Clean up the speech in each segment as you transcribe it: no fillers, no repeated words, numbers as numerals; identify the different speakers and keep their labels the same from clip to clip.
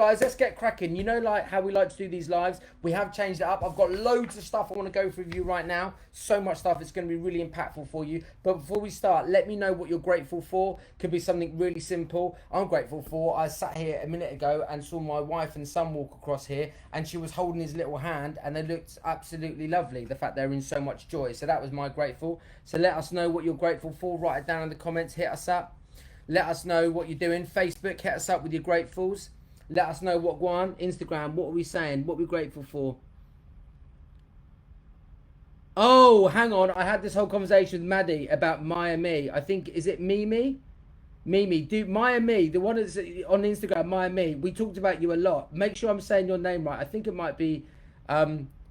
Speaker 1: guys, let's get cracking. You know, like how we like to do these lives, we have changed it up. I've got loads of stuff I want to go through with you right now. So much stuff. It's going to be really impactful for you. But before we start, let me know what you're grateful for. Could be something really simple. I'm grateful for, I sat here a minute ago and saw my wife and son walk across here, and she was holding his little hand, and they looked absolutely lovely. The fact they're in so much joy. So that was my grateful. So let us know what you're grateful for. Write it down in the comments. Hit us up. Let us know what you're doing. Facebook, hit us up with your gratefuls. Let us know what go on. Instagram, what are we saying? What are we grateful for? Oh, hang on. I had this whole conversation with Maddie about Maya Me. I think, is it Mimi? Mimi. Do Maya Me, the one that's on Instagram, Maya Me. We talked about you a lot. Make sure I'm saying your name right. I think it might be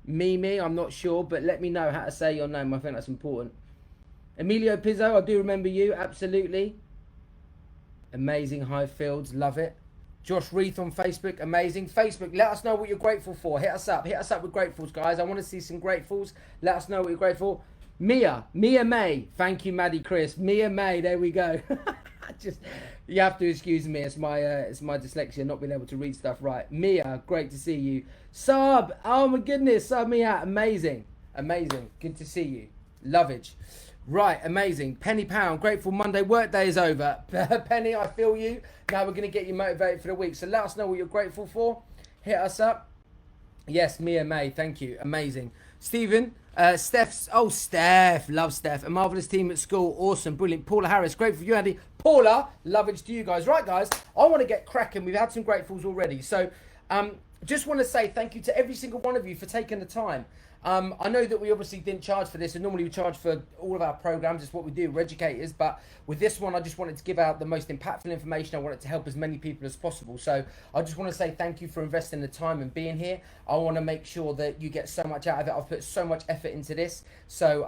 Speaker 1: Mimi. I'm not sure, but let me know how to say your name. I think that's important. Emilio Pizzo, I do remember you. Absolutely. Amazing Highfields, love it. Josh Reith on Facebook, amazing. Facebook, let us know what you're grateful for. Hit us up with gratefuls, guys. I want to see some gratefuls. Let us know what you're grateful for. Mia May, thank you, Maddie Chris. Mia May, there we go. Just, you have to excuse me. It's my dyslexia, not being able to read stuff right. Mia, great to see you. Saab, oh my goodness, Saab Mia, amazing, good to see you. Lovage. Right, amazing. Penny Pound, grateful Monday work day is over. Penny, I feel you. Now we're going to get you motivated for the week. So let us know what you're grateful for. Hit us up. Yes, Mia May, thank you. Amazing. Stephen, Steph, love Steph. A marvellous team at school. Awesome, brilliant. Paula Harris, grateful for you, Andy. Paula, lovage to you guys. Right, guys, I want to get cracking. We've had some gratefuls already. So just want to say thank you to every single one of you for taking the time. I know that we obviously didn't charge for this, and normally we charge for all of our programs. It's what we do, we're educators. But with this one, I just wanted to give out the most impactful information. I wanted to help as many people as possible. So I just want to say thank you for investing the time and being here. I want to make sure that you get so much out of it. I've put so much effort into this. So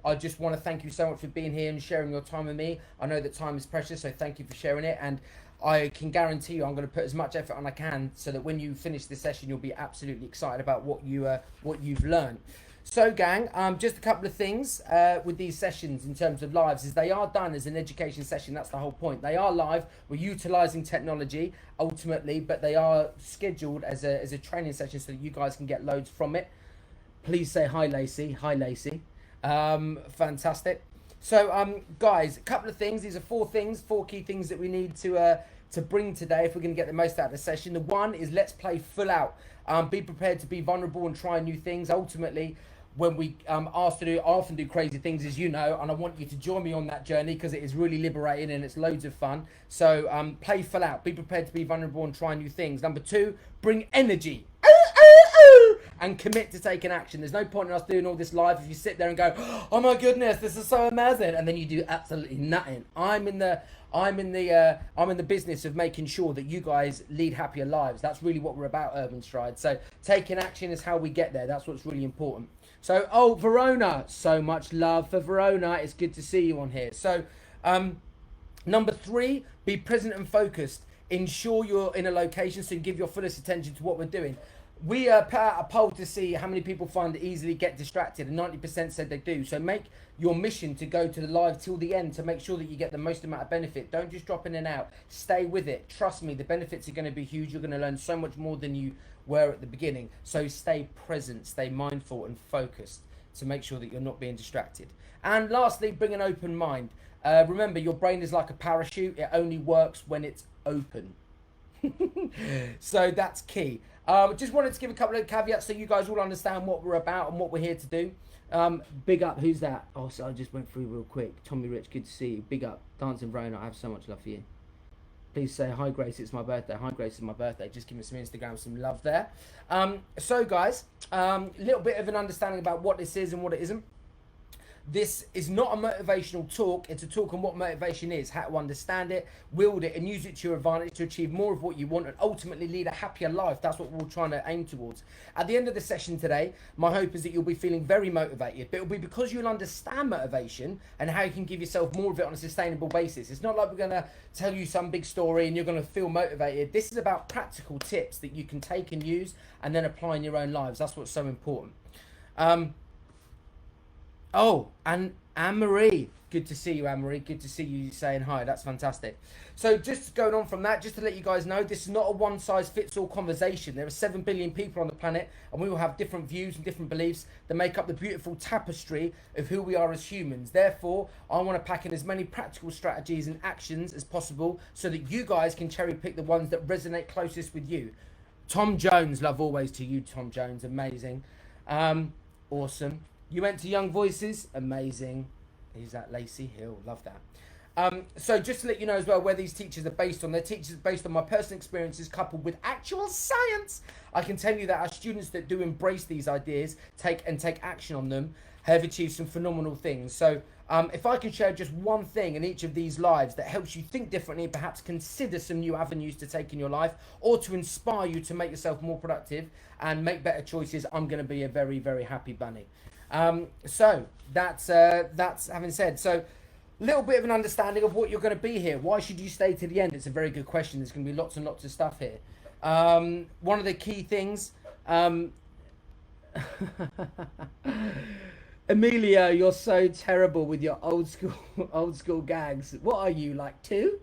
Speaker 1: I just want to thank you so much for being here and sharing your time with me. I know that time is precious, so thank you for sharing it. And I can guarantee you I'm going to put as much effort on I can, so that when you finish this session, you'll be absolutely excited about what you've learned. So gang, just a couple of things with these sessions in terms of lives is they are done as an education session. That's the whole point. They are live. We're utilizing technology ultimately, but they are scheduled as a training session so that you guys can get loads from it. Please say hi, Lacey. Hi, Lacey. Fantastic. So, guys, a couple of things. These are four key things that we need to bring today if we're going to get the most out of the session. The one is let's play full out. Be prepared to be vulnerable and try new things. Ultimately, when we asked to do, I often do crazy things, as you know, and I want you to join me on that journey because it is really liberating and it's loads of fun. So, play full out. Be prepared to be vulnerable and try new things. Number two, bring energy. And commit to taking action. There's no point in us doing all this live if you sit there and go, oh my goodness, this is so amazing, and then you do absolutely nothing. I'm in the business of making sure that you guys lead happier lives. That's really what we're about, Urban Stride. So taking action is how we get there. That's what's really important. So, oh, Verona, so much love for Verona. It's good to see you on here. So, number three, be present and focused. Ensure you're in a location so you give your fullest attention to what we're doing. We put out a poll to see how many people find it easily get distracted, and 90% said they do. So make your mission to go to the live till the end to make sure that you get the most amount of benefit. Don't just drop in and out. Stay with it. Trust me, the benefits are going to be huge. You're going to learn so much more than you were at the beginning. So stay present, stay mindful and focused to make sure that you're not being distracted. And lastly, bring an open mind. Remember, your brain is like a parachute. It only works when it's open. So that's key. Just wanted to give a couple of caveats so you guys all understand what we're about and what we're here to do. Big up, who's that? Oh, so I just went through real quick. Tommy Rich, good to see you. Big up, Dancing Verona, I have so much love for you. Please say, hi Grace, it's my birthday. Hi Grace, it's my birthday. Just give me some Instagram, some love there. So guys, little bit of an understanding about what this is and what it isn't. This is not a motivational talk. It's a talk on what motivation is, how to understand it, wield it, and use it to your advantage to achieve more of what you want and ultimately lead a happier life. That's what we're trying to aim towards. At the end of the session today, my hope is that you'll be feeling very motivated, but it'll be because you'll understand motivation and how you can give yourself more of it on a sustainable basis. It's not like we're going to tell you some big story and you're going to feel motivated. This is about practical tips that you can take and use and then apply in your own lives. That's what's so important. Oh, and Anne-Marie. Good to see you, Anne-Marie. Good to see you saying hi. That's fantastic. So just going on from that, just to let you guys know, this is not a one-size-fits-all conversation. There are 7 billion people on the planet, and we all have different views and different beliefs that make up the beautiful tapestry of who we are as humans. Therefore, I want to pack in as many practical strategies and actions as possible so that you guys can cherry-pick the ones that resonate closest with you. Tom Jones, love always to you, Tom Jones. Amazing. Awesome. You went to Young Voices, amazing. Who's that? Lacey Hill, love that. So just to let you know as well where these teachers are based on, they're teachers based on my personal experiences coupled with actual science. I can tell you that our students that do embrace these ideas, take action on them, have achieved some phenomenal things. So if I can share just one thing in each of these lives that helps you think differently and perhaps consider some new avenues to take in your life or to inspire you to make yourself more productive and make better choices, I'm going to be a very, very happy bunny. So that's having said, so little bit of an understanding of what you're going to be here. Why should you stay to the end? It's a very good question. There's going to be lots and lots of stuff here. One of the key things, Amelia, you're so terrible with your old school gags. What are you, like 2?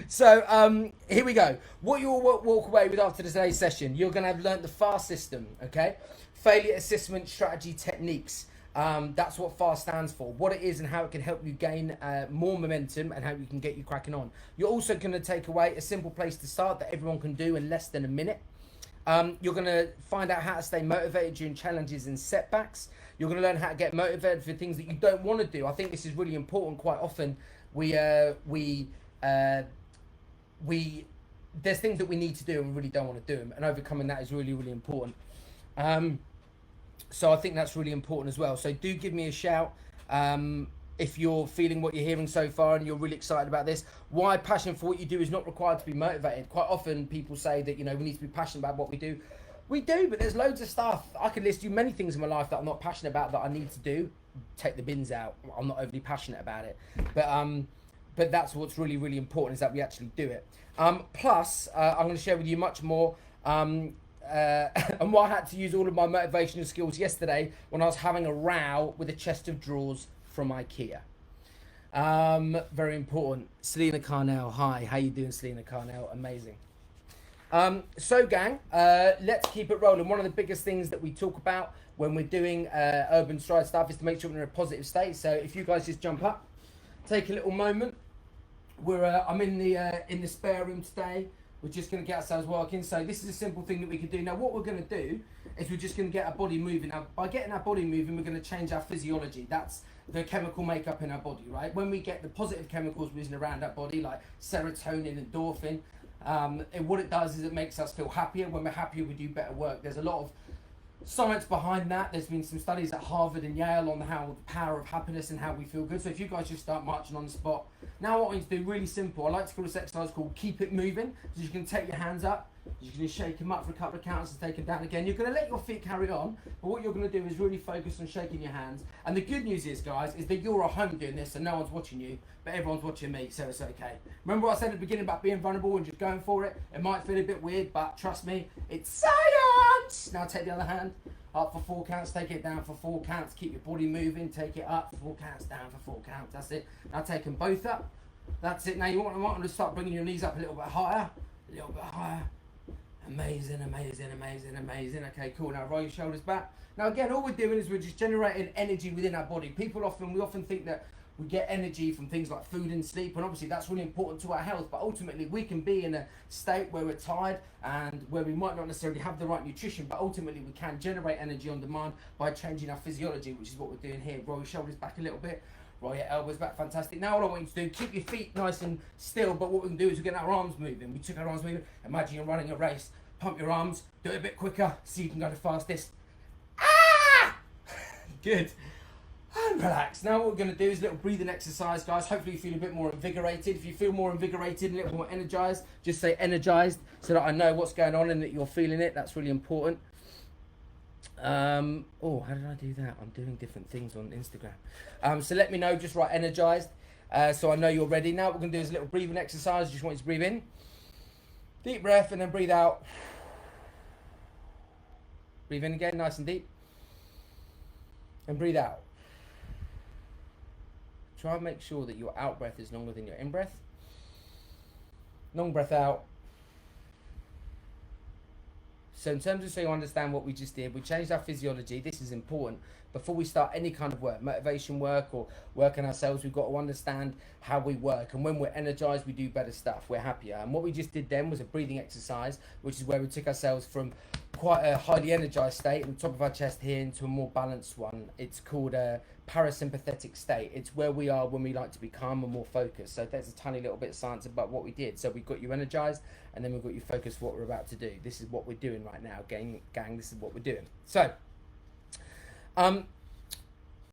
Speaker 1: So here we go. What you'll walk away with after today's session, you're going to have learnt the FAST system, okay? Failure Assessment Strategy Techniques. That's what FAST stands for, what it is and how it can help you gain more momentum and how you can get you cracking on. You're also going to take away a simple place to start that everyone can do in less than a minute. You're going to find out how to stay motivated during challenges and setbacks. You're going to learn how to get motivated for things that you don't want to do. I think this is really important. Quite often there's things that we need to do and we really don't want to do them, and overcoming that is really, really important. So I think that's really important as well. So do give me a shout if you're feeling what you're hearing so far and you're really excited about this. Why passion for what you do is not required to be motivated. Quite often people say that, you know, we need to be passionate about what we do. We do, but there's loads of stuff. I could list you many things in my life that I'm not passionate about that I need to do. Take the bins out. I'm not overly passionate about it. But that's what's really, really important, is that we actually do it. Plus, I'm going to share with you much more and why I had to use all of my motivational skills yesterday when I was having a row with a chest of drawers from IKEA. Very important. Selena Carnell, hi. How you doing, Selena Carnell? Amazing. So gang, let's keep it rolling. One of the biggest things that we talk about when we're doing urban stride stuff is to make sure we're in a positive state. So if you guys just jump up, take a little moment. I'm in the spare room today. We're just going to get ourselves working. So this is a simple thing that we can do. Now what we're going to do is we're just going to get our body moving. Now by getting our body moving, we're going to change our physiology. That's the chemical makeup in our body, right? When we get the positive chemicals whizzing around our body, like serotonin and endorphin, and what it does is it makes us feel happier. When we're happier, we do better work. There's a lot of science behind that. There's been some studies at Harvard and Yale on how the power of happiness and how we feel good. So if you guys just start marching on the spot. Now what we need to do, really simple. I like to call this exercise called Keep It Moving. So you can take your hands up, you're going to shake them up for a couple of counts and take them down again. You're going to let your feet carry on, but what you're going to do is really focus on shaking your hands. And the good news is, guys, is that you're at home doing this and no one's watching you, but everyone's watching me, so it's okay. Remember what I said at the beginning about being vulnerable and just going for it? It might feel a bit weird, but trust me, it's science! Now take the other hand. Up for 4 counts, take it down for 4 counts, keep your body moving, take it up for 4 counts, down for 4 counts, that's it. Now take them both up, that's it. Now you want them to start bringing your knees up a little bit higher, a little bit higher. Amazing, amazing, amazing, amazing. Okay, cool, now roll your shoulders back. Now again, all we're doing is we're just generating energy within our body. We often think that we get energy from things like food and sleep, and obviously that's really important to our health, but ultimately we can be in a state where we're tired and where we might not necessarily have the right nutrition, but ultimately we can generate energy on demand by changing our physiology, which is what we're doing here. Roll your shoulders back a little bit, roll your elbows back, fantastic. Now what I want you to do, keep your feet nice and still, but what we can do is we get our arms moving. We took our arms moving, imagine you're running a race, pump your arms, do it a bit quicker, so you can go the fastest. Ah! Good. And relax. Now what we're going to do is a little breathing exercise, guys. Hopefully you feel a bit more invigorated. If you feel more invigorated and a little more energized, just say energized so that I know what's going on and that you're feeling it. That's really important. Oh, how did I do that? I'm doing different things on Instagram. So let me know, just write energized so I know you're ready. Now what we're going to do is a little breathing exercise. Just want you to breathe in. Deep breath and then breathe out. Breathe in again, nice and deep. And breathe out. try and make sure that your out breath is longer than your in breath. Long breath out. So in terms of, so you understand what we just did, we changed our physiology. This is important. Before we start any kind of work, motivation work or work on ourselves, we've got to understand how we work. And when we're energized, we do better stuff. We're happier. And what we just did then was a breathing exercise, which is where we took ourselves from quite a highly energized state on the top of our chest here into a more balanced one. It's called a parasympathetic state. It's where we are when we like to be calm and more focused. So there's a tiny little bit of science about what we did. So we've got you energized, and then we've got you focused for what we're about to do. This is what we're doing right now, gang. This is what we're doing. So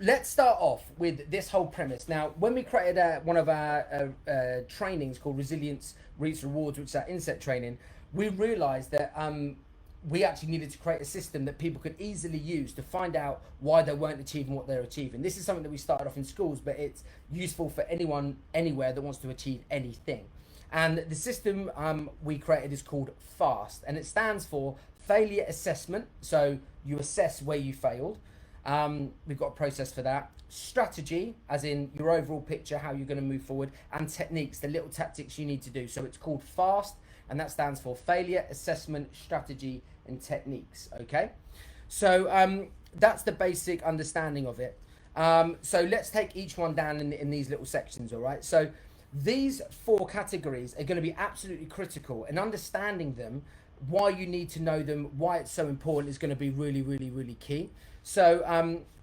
Speaker 1: let's start off with this whole premise. Now, when we created one of our trainings called Resilience Reach Rewards, which is our inset training, we realized that we actually needed to create a system that people could easily use to find out why they weren't achieving what they're achieving. This is something that we started off in schools, but it's useful for anyone, anywhere that wants to achieve anything. And the system we created is called FAST, and it stands for Failure Assessment. So you assess where you failed. We've got a process for that. Strategy, as in your overall picture, how you're going to move forward, and techniques, the little tactics you need to do. So it's called FAST, and that stands for Failure Assessment, Strategy, and Techniques. Okay, so that's the basic understanding of it. So let's take each one down in these little sections. All right, so these 4 categories are going to be absolutely critical, and understanding them, why you need to know them, why it's so important, is going to be really, really, really key. So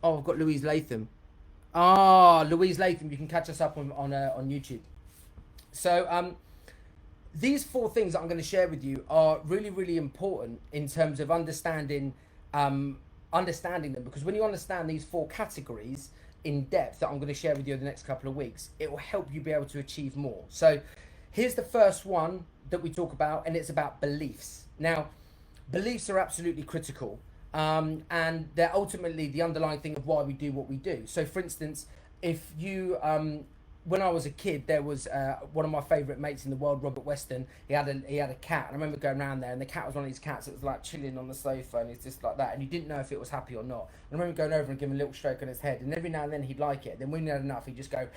Speaker 1: oh, I've got Louise Latham. Louise Latham, you can catch us up on YouTube. So these 4 things that I'm going to share with you are really, really important in terms of understanding them, because when you understand these 4 categories in depth that I'm going to share with you in the next couple of weeks, it will help you be able to achieve more. So here's the first one that we talk about, and it's about beliefs. Now, beliefs are absolutely critical, and they're ultimately the underlying thing of why we do what we do. So for instance, if you when I was a kid, there was one of my favourite mates in the world, Robert Weston. He had a cat, and I remember going around there, and the cat was one of these cats that was like chilling on the sofa, and it's just like that, and you didn't know if it was happy or not. And I remember going over and giving a little stroke on his head, and every now and then he'd like it. Then when he had enough, he'd just go,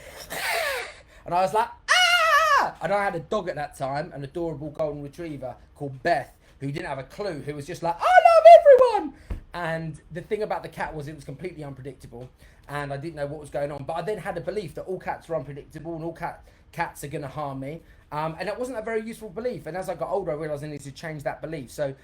Speaker 1: and I was like, ah! And I had a dog at that time, an adorable golden retriever called Beth, who didn't have a clue, who was just like, I love everyone. And the thing about the cat was it was completely unpredictable, and I didn't know what was going on. But I then had a belief that all cats are unpredictable and all cats are going to harm me. And that wasn't a very useful belief. And as I got older, I realised I needed to change that belief. So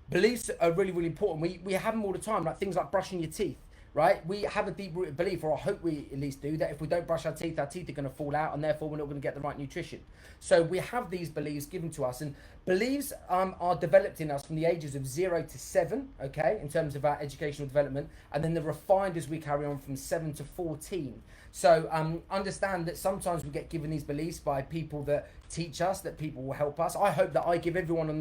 Speaker 1: beliefs are really, really important. We have them all the time, like things like brushing your teeth, right? We have a deep-rooted belief, or I hope we at least do, that if we don't brush our teeth are going to fall out, and therefore we're not going to get the right nutrition. So we have these beliefs given to us, and beliefs are developed in us from the ages of 0 to 7, okay, in terms of our educational development, and then they're refined as we carry on from 7 to 14. So understand that sometimes we get given these beliefs by people that teach us, that people will help us. I hope that I give everyone on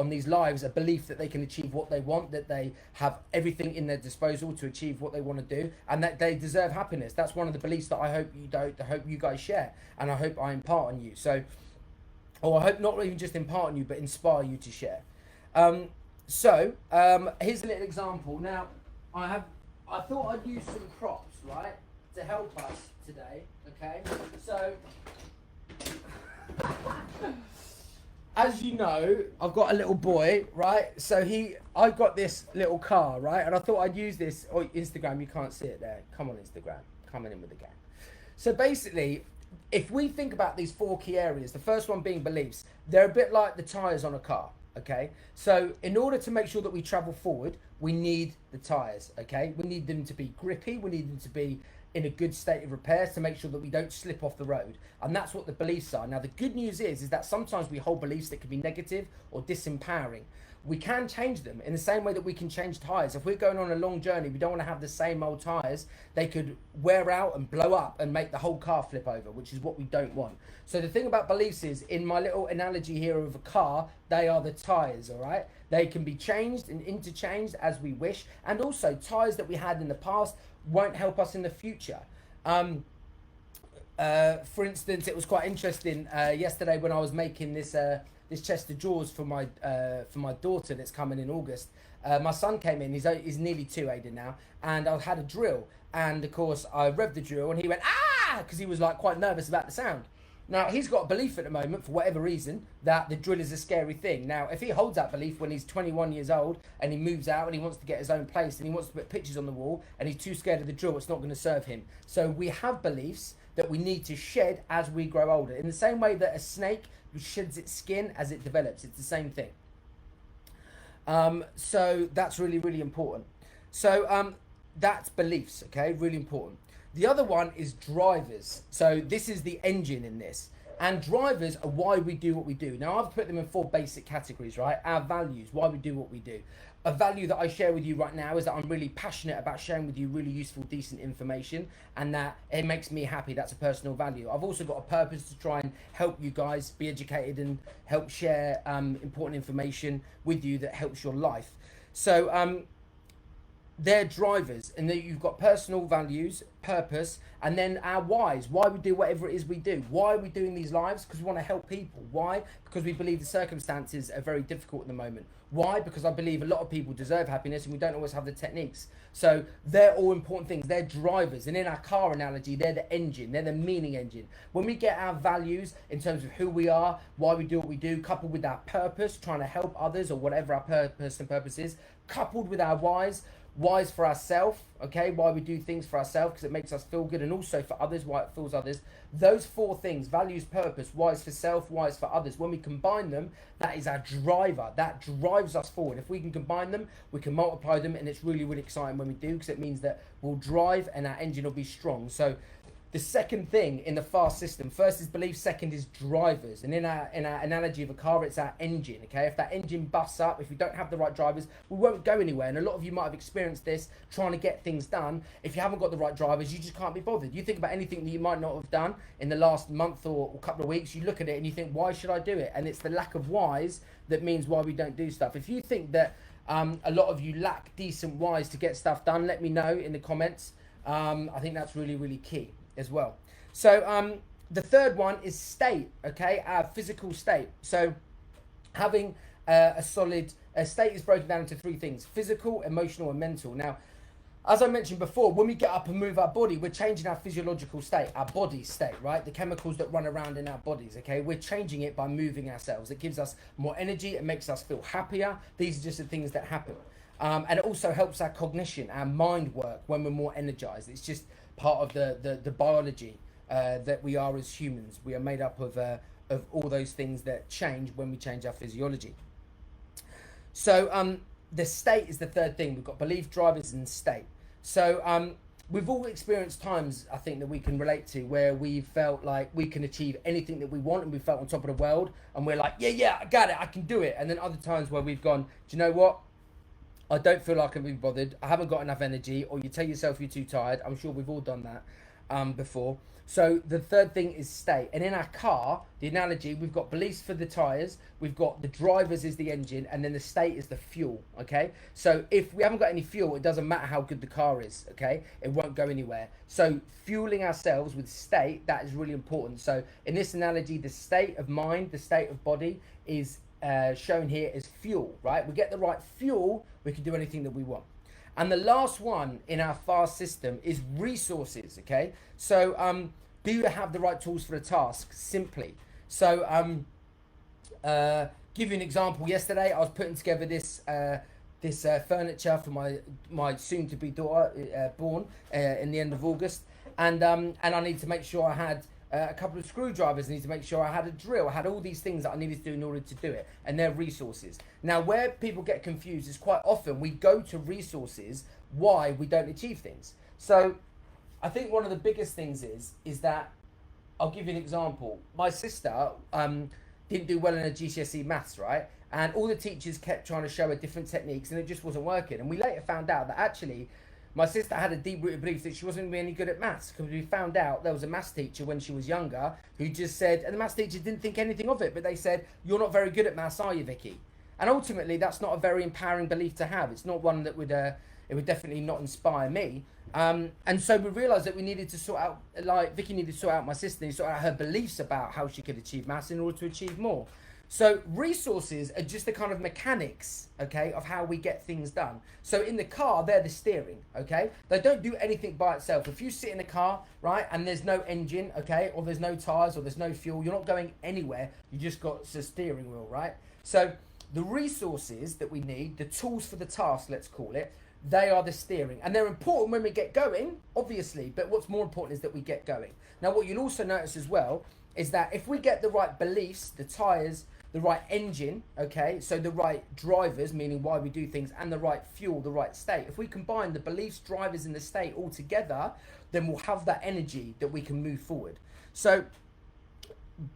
Speaker 1: these lives a belief that they can achieve what they want, that they have everything in their disposal to achieve what they want to do, and that they deserve happiness. That's one of the beliefs that I hope you guys share, and I hope I impart on you. So, or I hope not even just impart on you, but inspire you to share. Here's a little example. Now, I thought I'd use some props, right, to help us today. Okay, so. As you know, I've got a little boy, right? So I've got this little car, right? And I thought I'd use this. Oh, Instagram, you can't see it there. Come on, Instagram. Coming in with the gang. So basically, if we think about these 4 key areas, the first one being beliefs, they're a bit like the tyres on a car, okay? So in order to make sure that we travel forward, we need the tyres, okay? We need them to be grippy. We need them to be in a good state of repair to make sure that we don't slip off the road. And that's what the beliefs are. Now, the good news is that sometimes we hold beliefs that can be negative or disempowering. We can change them in the same way that we can change tyres. If we're going on a long journey, we don't want to have the same old tyres. They could wear out and blow up and make the whole car flip over, which is what we don't want. So the thing about beliefs is, in my little analogy here of a car, they are the tyres, all right? They can be changed and interchanged as we wish. And also, tyres that we had in the past won't help us in the future. For instance, it was quite interesting yesterday when I was making this chest of drawers for my daughter that's coming in August. My son came in. He's nearly 2, Aiden, now, and I had a drill, and of course I revved the drill, and he went ah, because he was like quite nervous about the sound. Now, he's got a belief at the moment, for whatever reason, that the drill is a scary thing. Now, if he holds that belief when he's 21 years old and he moves out and he wants to get his own place and he wants to put pictures on the wall and he's too scared of the drill, it's not going to serve him. So we have beliefs that we need to shed as we grow older. In the same way that a snake sheds its skin as it develops, it's the same thing. So that's really, really important. So that's beliefs, okay? Really important. The other one is drivers. So this is the engine in this. And drivers are why we do what we do. Now, I've put them in 4 basic categories, right? Our values, why we do what we do. A value that I share with you right now is that I'm really passionate about sharing with you really useful, decent information, and that it makes me happy. That's a personal value. I've also got a purpose to try and help you guys be educated and help share important information with you that helps your life. So they're drivers, and then you've got personal values, purpose, and then our whys, why we do whatever it is we do. Why are we doing these lives? Because we want to help people. Why? Because we believe the circumstances are very difficult at the moment. Why? Because I believe a lot of people deserve happiness and we don't always have the techniques. So they're all important things. They're drivers. And in our car analogy, they're the engine. They're the meaning engine. When we get our values in terms of who we are, why we do what we do, coupled with our purpose, trying to help others or whatever our purpose is, coupled with our whys for ourselves, okay, why we do things for ourselves because it makes us feel good, and also for others, why it feels others. Those 4 things, values, purpose, whys for self, whys for others, when we combine them, that is our driver. That drives us forward. If we can combine them, we can multiply them, and it's really, really exciting when we do, because it means that we'll drive and our engine will be strong. So the second thing in the FAST system, first is belief, second is drivers. And in our analogy of a car, it's our engine, okay? If that engine busts up, if we don't have the right drivers, we won't go anywhere. And a lot of you might have experienced this trying to get things done. If you haven't got the right drivers, you just can't be bothered. You think about anything that you might not have done in the last month or couple of weeks, you look at it and you think, why should I do it? And it's the lack of whys that means why we don't do stuff. If you think that a lot of you lack decent whys to get stuff done, let me know in the comments. I think that's really, really key as well. So the third one is state, okay, our physical state. So having a solid state is broken down into 3 things: physical, emotional, and mental. Now, as I mentioned before, when we get up and move our body, we're changing our physiological state, our body state, right? The chemicals that run around in our bodies, okay? We're changing it by moving ourselves. It gives us more energy. It makes us feel happier. These are just the things that happen. And it also helps our cognition, our mind work when we're more energized. It's just part of the biology that we are as humans. We are made up of all those things that change when we change our physiology. So the state is the third thing. We've got belief, drivers, and state. So we've all experienced times, I think, that we can relate to where we felt like we can achieve anything that we want, and we felt on top of the world, and we're like, yeah, I got it, I can do it. And then other times where we've gone, do you know what? I don't feel like I can be bothered. I haven't got enough energy, or you tell yourself you're too tired. I'm sure we've all done that before. So the third thing is state. And in our car, the analogy, we've got beliefs for the tires, we've got the drivers is the engine, and then the state is the fuel, okay? So if we haven't got any fuel, it doesn't matter how good the car is, okay? It won't go anywhere. So fueling ourselves with state, that is really important. So in this analogy, the state of mind, the state of body is shown here as fuel, right? We get the right fuel, we can do anything that we want. And the last one in our FAST system is resources, okay? So do you have the right tools for the task? Simply. So give you an example. Yesterday I was putting together this furniture for my soon-to-be daughter born in the end of August, and I need to make sure I had a couple of screwdrivers. I need to make sure I had a drill. I had all these things that I needed to do in order to do it, and they're resources. Now, where people get confused is quite often we go to resources why we don't achieve things. So I think one of the biggest things is that, I'll give you an example. My sister didn't do well in her GCSE maths, right? And all the teachers kept trying to show her different techniques, and it just wasn't working. And we later found out that actually my sister had a deep-rooted belief that she wasn't going to be any good at maths, because we found out there was a maths teacher when she was younger who just said, and the maths teacher didn't think anything of it, but they said, "You're not very good at maths, are you, Vicky?" And ultimately, that's not a very empowering belief to have. It's not one that would definitely not inspire me. And so we realised that we needed to sort out, like Vicky needed to sort out my sister, and sort out her beliefs about how she could achieve maths in order to achieve more. So resources are just the kind of mechanics, okay, of how we get things done. So in the car, they're the steering, okay? They don't do anything by itself. If you sit in a car, right, and there's no engine, okay, or there's no tires or there's no fuel, you're not going anywhere. You just got the steering wheel, right? So the resources that we need, the tools for the task, let's call it, they are the steering. And they're important when we get going, obviously, but what's more important is that we get going. Now, what you'll also notice as well is that if we get the right beliefs, the tires, the right engine, okay, so the right drivers, meaning why we do things, and the right fuel, the right state. If we combine the beliefs, drivers, and the state all together, then we'll have that energy that we can move forward. So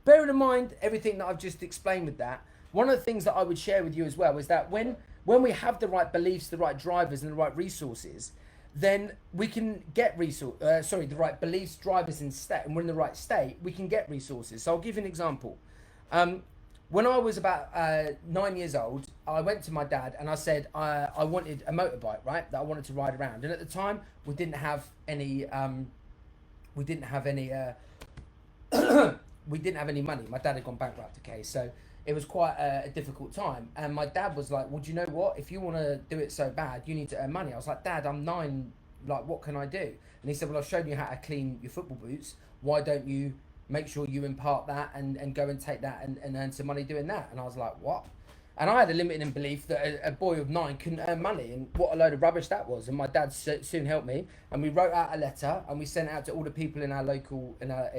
Speaker 1: bearing in mind everything that I've just explained with that, one of the things that I would share with you as well is that when we have the right beliefs, the right drivers, and the right resources, then we can get the right beliefs, drivers, and state, and we're in the right state, we can get resources. So I'll give you an example. When I was about 9 years old, I went to my dad and I said I wanted a motorbike, right? That I wanted to ride around. And at the time, we didn't have any we didn't have any money. My dad had gone bankrupt, okay? So it was quite a difficult time. And my dad was like, well, do you know what? If you want to do it so bad, you need to earn money. I was like, Dad, I'm 9. Like, what can I do? And he said, well, I've shown you how to clean your football boots. Why don't you make sure you impart that and go and take that and earn some money doing that? And I was like, what? And I had a limiting belief that a boy of 9 couldn't earn money, and what a load of rubbish that was. And my dad soon helped me, and we wrote out a letter and we sent it out to all the people in our local, in our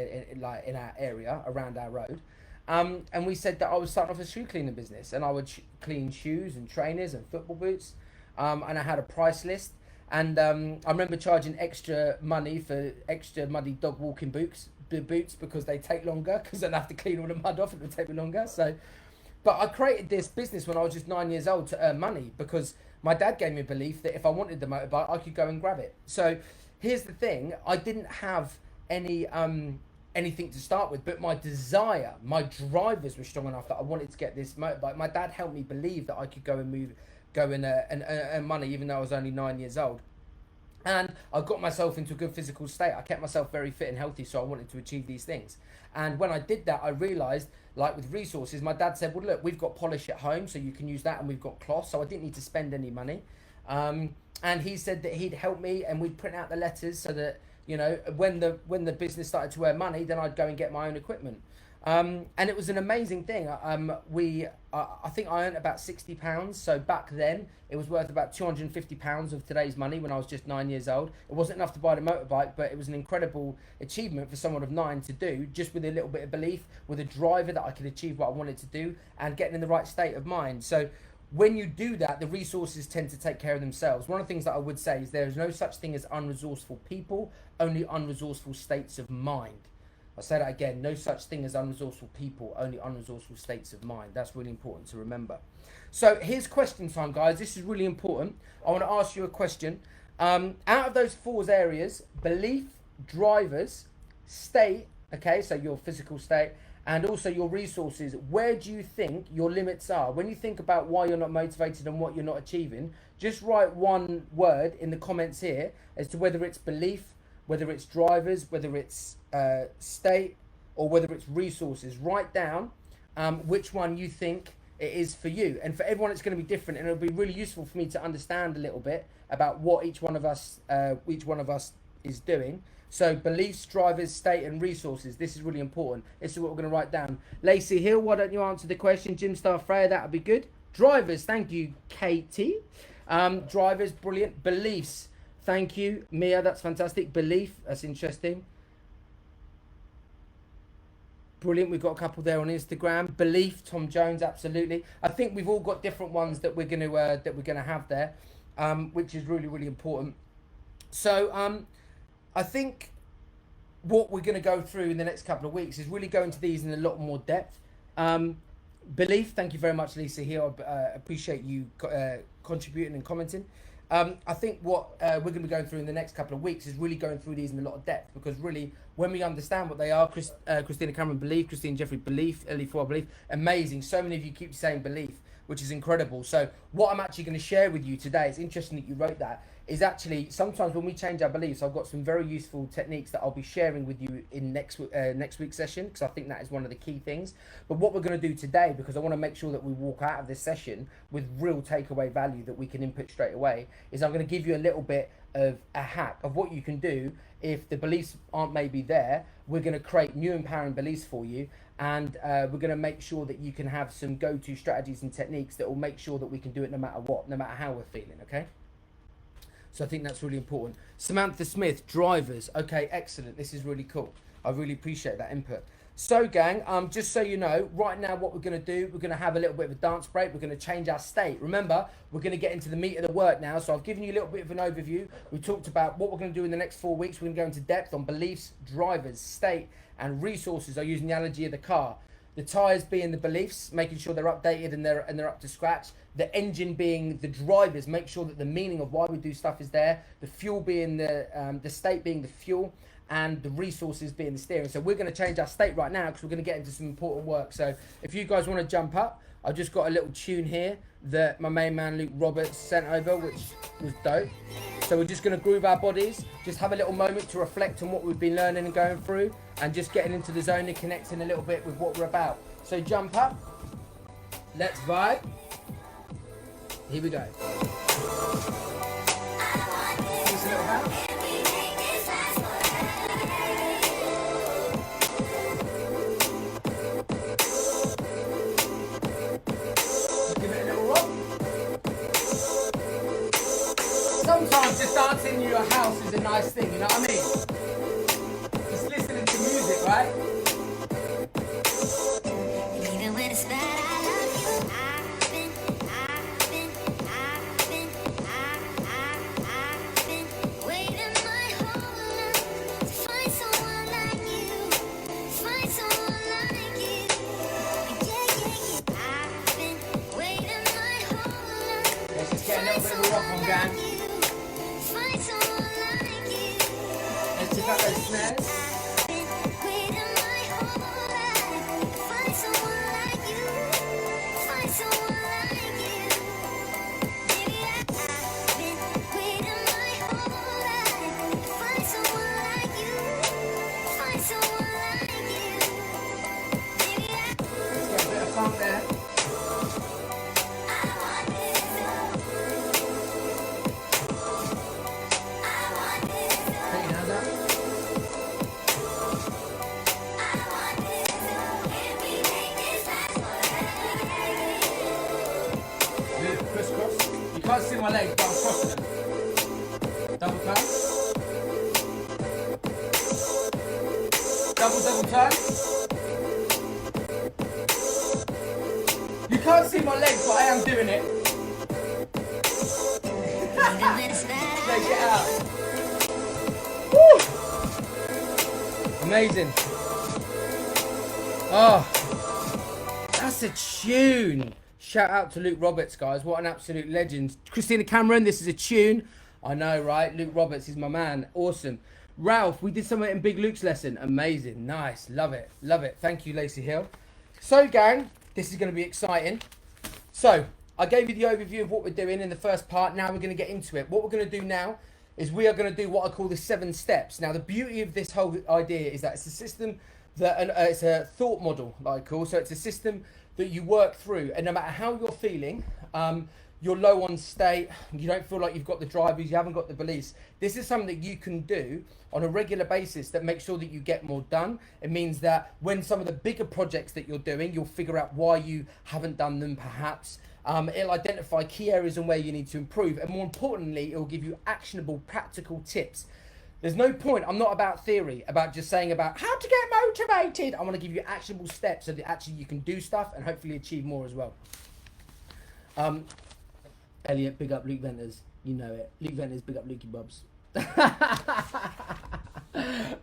Speaker 1: area around our road. And we said that I was starting off a shoe cleaning business, and I would clean shoes and trainers and football boots. And I had a price list. And I remember charging extra money for extra muddy dog walking boots because they take longer, because I'd have to clean all the mud off. It would take me longer. So, but I created this business when I was just 9 years old to earn money, because my dad gave me a belief that if I wanted the motorbike, I could go and grab it. So here's the thing: I didn't have any anything to start with, but my desire, my drivers were strong enough that I wanted to get this motorbike. My dad helped me believe that I could go and earn money, even though I was only 9 years old. And I got myself into a good physical state. I kept myself very fit and healthy, so I wanted to achieve these things. And when I did that, I realised, like with resources, my dad said, well, look, we've got polish at home, so you can use that, and we've got cloth, so I didn't need to spend any money. And he said that he'd help me, and we'd print out the letters so that, you know, when the business started to earn money, then I'd go and get my own equipment. And it was an amazing thing. I think I earned about £60. So back then, it was worth about £250 of today's money when I was just 9 years old. It wasn't enough to buy the motorbike, but it was an incredible achievement for someone of 9 to do, just with a little bit of belief, with a driver that I could achieve what I wanted to do, and getting in the right state of mind. So when you do that, the resources tend to take care of themselves. One of the things that I would say is there is no such thing as unresourceful people, only unresourceful states of mind. I'll say that again, no such thing as unresourceful people, only unresourceful states of mind. That's really important to remember. So here's question time, guys. This is really important. I want to ask you a question. Out of those 4 areas, belief, drivers, state, okay, so your physical state, and also your resources, where do you think your limits are? When you think about why you're not motivated and what you're not achieving, just write one word in the comments here as to whether it's belief, whether it's drivers, whether it's state, or whether it's resources. Write down which one you think it is for you. And for everyone, it's going to be different, and it'll be really useful for me to understand a little bit about what each one of us is doing. So beliefs, drivers, state, and resources. This is really important. This is what we're going to write down. Lacey Hill, why don't you answer the question? Jim Star Freya, that would be good. Drivers, thank you, Katie. Drivers, brilliant. Beliefs, thank you, Mia, that's fantastic. Belief, that's interesting. Brilliant, we've got a couple there on Instagram. Belief, Tom Jones, absolutely. I think we've all got different ones that we're gonna have there, which is really, really important. So I think what we're gonna go through in the next couple of weeks is really go into these in a lot more depth. Belief, thank you very much, Lisa here. I appreciate you contributing and commenting. I think what we're going to be going through in the next couple of weeks is really going through these in a lot of depth, because really when we understand what they are, Christina Cameron, belief, Christine Jeffrey, belief, Ellie Four, belief, amazing. So many of you keep saying belief, which is incredible. So what I'm actually going to share with you today, it's interesting that you wrote that, is actually sometimes when we change our beliefs, I've got some very useful techniques that I'll be sharing with you in next week's session, because I think that is one of the key things. But what we're going to do today, because I want to make sure that we walk out of this session with real takeaway value that we can input straight away, is I'm going to give you a little bit of a hack of what you can do if the beliefs aren't maybe there. We're going to create new empowering beliefs for you, and we're going to make sure that you can have some go-to strategies and techniques that will make sure that we can do it no matter what, no matter how we're feeling. Okay, so I think that's really important. Samantha Smith, drivers. Okay, excellent. This is really cool. I really appreciate that input. So gang, just so you know, right now what we're going to do, we're going to have a little bit of a dance break. We're going to change our state. Remember, we're going to get into the meat of the work now. So I've given you a little bit of an overview. We talked about what we're going to do in the next 4 weeks. We're going to go into depth on beliefs, drivers, state, and resources. I use the analogy of the car. The tyres being the beliefs, making sure they're updated and they're up to scratch. The engine being the drivers, make sure that the meaning of why we do stuff is there. The fuel being the state being the fuel, and the resources being the steering. So we're going to change our state right now because we're going to get into some important work. So if you guys want to jump up, I've just got a little tune here that my main man Luke Roberts sent over, which was dope. So we're just going to groove our bodies, just have a little moment to reflect on what we've been learning and going through, and just getting into the zone and connecting a little bit with what we're about. So jump up, let's vibe. Here we go. Just a little bounce. Sometimes just dancing in your house is a nice thing, you know what I mean? Just listening to music, right? Even when it's bad, I love you. I've been waiting my whole life to find someone like you. Find someone like you. Yeah. I've been waiting my whole life. Let's just get a little bit of a rock on, gang. Got those snares. Let's get a bit of funk there. You can't see my legs, but I'm crossing them. Double turn. Double turn. You can't see my legs, but I am doing it. Yeah, get out. Woo! Amazing. Oh, that's a tune. Shout out to Luke Roberts, guys. What an absolute legend. Christina Cameron, this is a tune. I know, right? Luke Roberts is my man. Awesome. Ralph, we did something in Big Luke's lesson. Amazing. Nice. Love it. Love it. Thank you, Lacey Hill. So, gang, this is going to be exciting. So, I gave you the overview of what we're doing in the first part. Now we're going to get into it. What we're going to do now is we are going to do what I call the 7 steps. Now, the beauty of this whole idea is that it's a system that it's a thought model, like I call. So, it's a system that you work through, and no matter how you're feeling, you're low on state, you don't feel like you've got the drivers, you haven't got the beliefs, this is something that you can do on a regular basis that makes sure that you get more done. It means that when some of the bigger projects that you're doing, you'll figure out why you haven't done them perhaps. It'll identify key areas and where you need to improve, and more importantly, it'll give you actionable, practical tips. There's no point, I'm not about theory, about just saying about how to get motivated. I want to give you actionable steps so that actually you can do stuff and hopefully achieve more as well. Elliot, big up Luke Venters. You know it. Luke Venters, big up Lukey Bobs.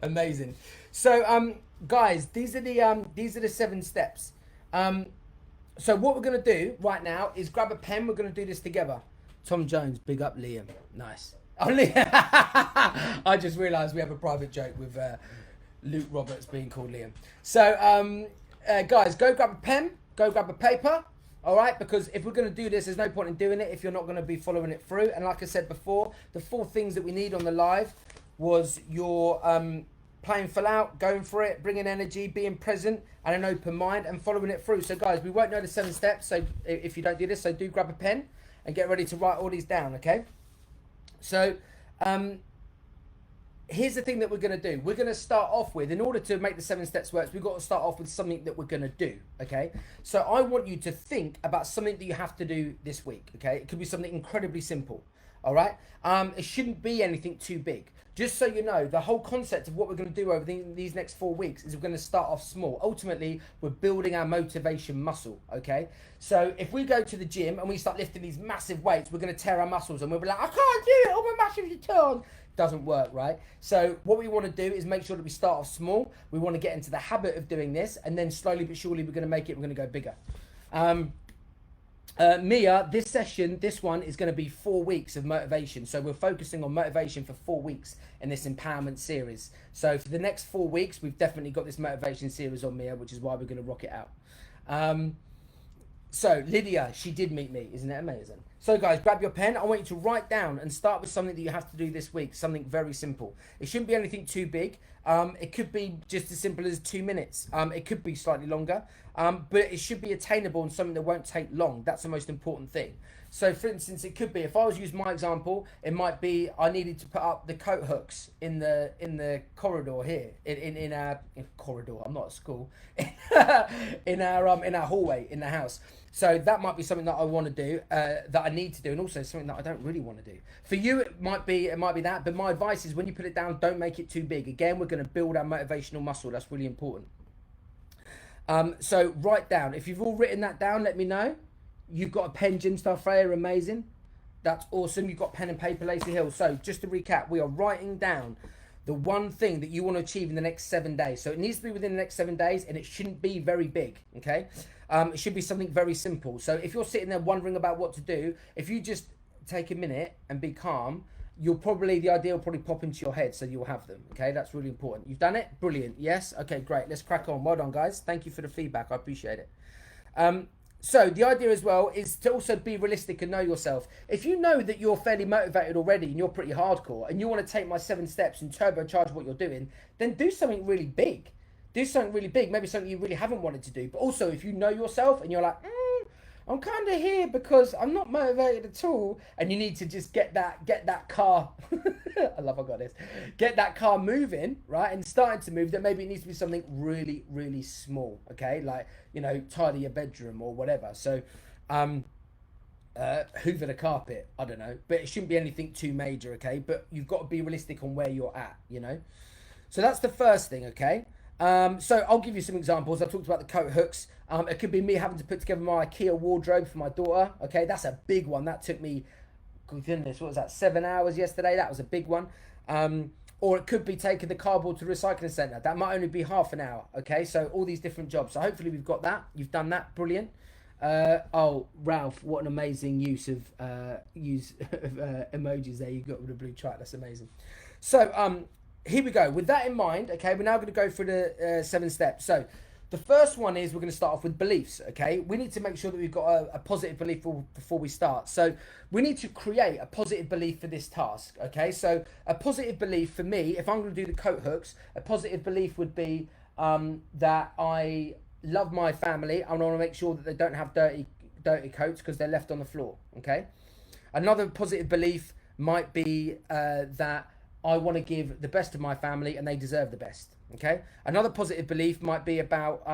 Speaker 1: Amazing. So, guys, these are the 7 steps. So what we're going to do right now is grab a pen. We're going to do this together. Tom Jones, big up Liam. Nice. Oh, I just realised we have a private joke with Luke Roberts being called Liam. So, guys, go grab a pen, go grab a paper, All right, because if we're going to do this, there's no point in doing it if you're not going to be following it through. And like I said before, the 4 things that we need on the live was your playing full out, going for it, bringing energy, being present, and an open mind, and following it through. So guys, we won't know the 7 steps. So if you don't do this, so do grab a pen and get ready to write all these down. Okay. So here's the thing that we're going to do. We're going to start off with, in order to make the 7 steps work, we've got to start off with something that we're going to do, okay? So I want you to think about something that you have to do this week, okay? It could be something incredibly simple, all right? It shouldn't be anything too big. Just so you know, the whole concept of what we're going to do over these next 4 weeks is we're going to start off small. Ultimately, we're building our motivation muscle, okay? So if we go to the gym and we start lifting these massive weights, we're going to tear our muscles and we'll be like, I can't do it, all my muscles are torn. Doesn't work, right? So what we want to do is make sure that we start off small. We want to get into the habit of doing this, and then slowly but surely we're going to make it. We're going to go bigger. Mia, this one is going to be 4 weeks of motivation. So we're focusing on motivation for 4 weeks in this empowerment series. So for the next 4 weeks, we've definitely got this motivation series on Mia, which is why we're going to rock it out. So Lydia, she did meet me. Isn't it amazing? So guys, grab your pen. I want you to write down and start with something that you have to do this week. Something very simple. It shouldn't be anything too big. It could be just as simple as 2 minutes. It could be slightly longer. But it should be attainable and something that won't take long. That's the most important thing. So for instance, it could be, if I was to use my example, it might be I needed to put up the coat hooks in the corridor here. In our corridor, I'm not at school. in our hallway in the house. So that might be something that I want to do, that I need to do, and also something that I don't really want to do. For you, it might be that, but my advice is when you put it down, don't make it too big. Again, we're going to build our motivational muscle. That's really important. So write down. If you've all written that down, let me know. You've got a pen, Jim Starfreya, amazing. That's awesome. You've got pen and paper, Lacey Hill. So just to recap, we are writing down the one thing that you want to achieve in the next 7 days. So it needs to be within the next 7 days, and it shouldn't be very big, okay? It should be something very simple. So if you're sitting there wondering about what to do, if you just take a minute and be calm, the idea will probably pop into your head, so you'll have them, okay? That's really important. You've done it? Brilliant. Yes? Okay, great. Let's crack on. Well done, guys. Thank you for the feedback. I appreciate it. So the idea as well is to also be realistic and know yourself. If you know that you're fairly motivated already and you're pretty hardcore and you want to take my 7 steps and turbocharge what you're doing, then do something really big. Do something really big, maybe something you really haven't wanted to do. But also, if you know yourself and you're like, I'm kind of here because I'm not motivated at all, and you need to just get that car. I love I got this. Get that car moving, right, and starting to move. Then maybe it needs to be something really, really small. Okay, like tidy your bedroom or whatever. So, hoover the carpet. I don't know, but it shouldn't be anything too major. Okay, but you've got to be realistic on where you're at. So that's the first thing. Okay. So I'll give you some examples. I talked about the coat hooks. It could be me having to put together my IKEA wardrobe for my daughter. Okay, that's a big one. That took me, goodness, what was that, 7 hours yesterday? That was a big one. Or it could be taking the cardboard to the recycling centre. That might only be half an hour. Okay, so all these different jobs. So hopefully we've got that. You've done that. Brilliant. Oh, Ralph, what an amazing use of emojis there you got with the blue track. That's amazing. So here we go. With that in mind, okay, we're now going to go through the 7 steps. So the first one is we're going to start off with beliefs, okay? We need to make sure that we've got a positive belief before we start. So we need to create a positive belief for this task, okay? So a positive belief for me, if I'm going to do the coat hooks, a positive belief would be that I love my family. I want to make sure that they don't have dirty coats because they're left on the floor, okay? Another positive belief might be that I want to give the best to my family and they deserve the best, okay? Another positive belief might be about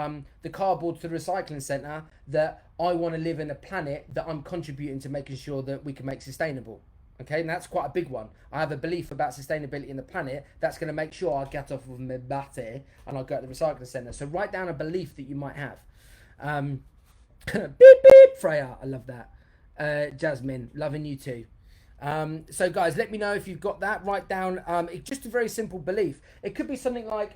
Speaker 1: the cardboard to the recycling centre, that I want to live in a planet that I'm contributing to making sure that we can make sustainable, okay? And that's quite a big one. I have a belief about sustainability in the planet that's going to make sure I get off of my batty and I go to the recycling centre. So write down a belief that you might have. Beep, beep, Freya, I love that. Jasmine, loving you too. So guys, let me know if you've got that. Write down it's just a very simple belief. It could be something like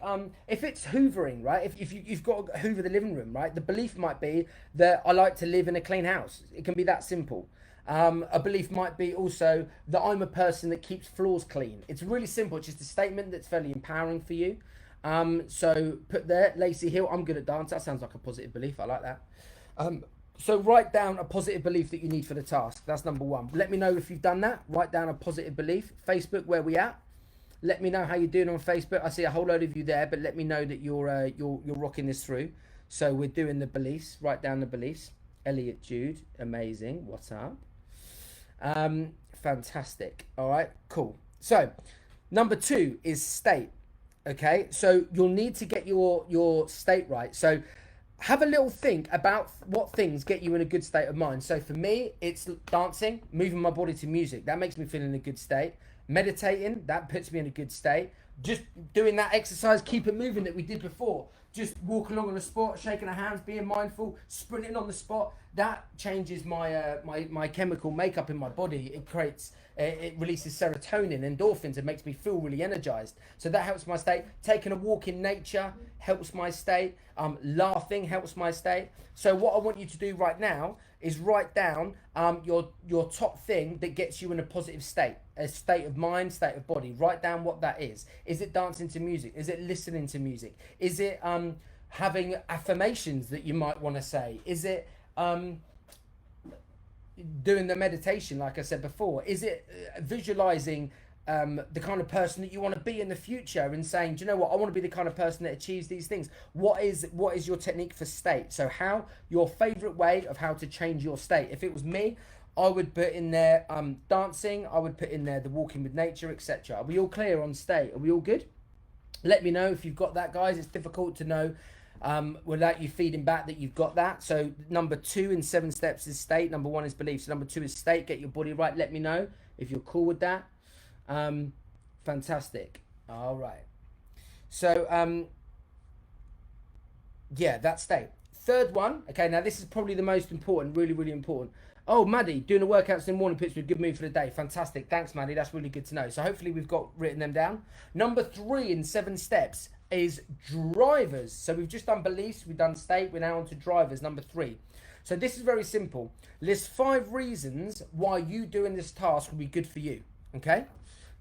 Speaker 1: if it's hoovering, right? If you've got to hoover the living room, right? The belief might be that I like to live in a clean house. It can be that simple. A belief might be also that I'm a person that keeps floors clean. It's really simple. It's just a statement that's fairly empowering for you. So put there, Lacey Hill, I'm good at dance. That sounds like a positive belief. I like that. So write down a positive belief that you need for the task. That's number one. Let me know if you've done that. Write down a positive belief. Facebook, where we at? Let me know how you're doing on Facebook. I see a whole load of you there, but let me know that you're rocking this through. So we're doing the beliefs. Write down the beliefs. Elliot Jude, amazing. What's up? Fantastic. All right, cool. So number 2 is state. Okay, so you'll need to get your state right. So have a little think about what things get you in a good state of mind. So for me, it's dancing, moving my body to music. That makes me feel in a good state. Meditating, that puts me in a good state. Just doing that exercise, keep it moving that we did before. Just walk along on the spot, shaking our hands, being mindful, sprinting on the spot. That changes my chemical makeup in my body. It creates, it releases serotonin, endorphins. It makes me feel really energized. So that helps my state. Taking a walk in nature helps my state. Laughing helps my state. So what I want you to do right now is write down your top thing that gets you in a positive state, a state of mind, state of body. Write down what that is. Is it dancing to music? Is it listening to music? Is it having affirmations that you might want to say? Is it doing the meditation like I said before? Is it visualizing the kind of person that you want to be in the future and saying, do you know what, I want to be the kind of person that achieves these things? What is your technique for state? So how, your favorite way of how to change your state. If it was me, I would put in there dancing, I would put in there the walking with nature, etc. Are we all clear on state? Are we all good? Let me know if you've got that, guys. It's difficult to know without you feeding back that you've got that. So number 2 in 7 steps is state. Number 1 is belief. So number 2 is state. Get your body right. Let me know if you're cool with that. Fantastic. All right. So yeah, that's state. Third one. Okay, now this is probably the most important. Really, really important. Oh, Maddie, doing the workouts in the morning puts me in a good mood for the day. Fantastic. Thanks, Maddie. That's really good to know. So hopefully we've got written them down. Number 3 in 7 steps is drivers. So we've just done beliefs, we've done state, we're now on to drivers, number 3. So this is very simple. List 5 reasons why you doing this task will be good for you. Okay?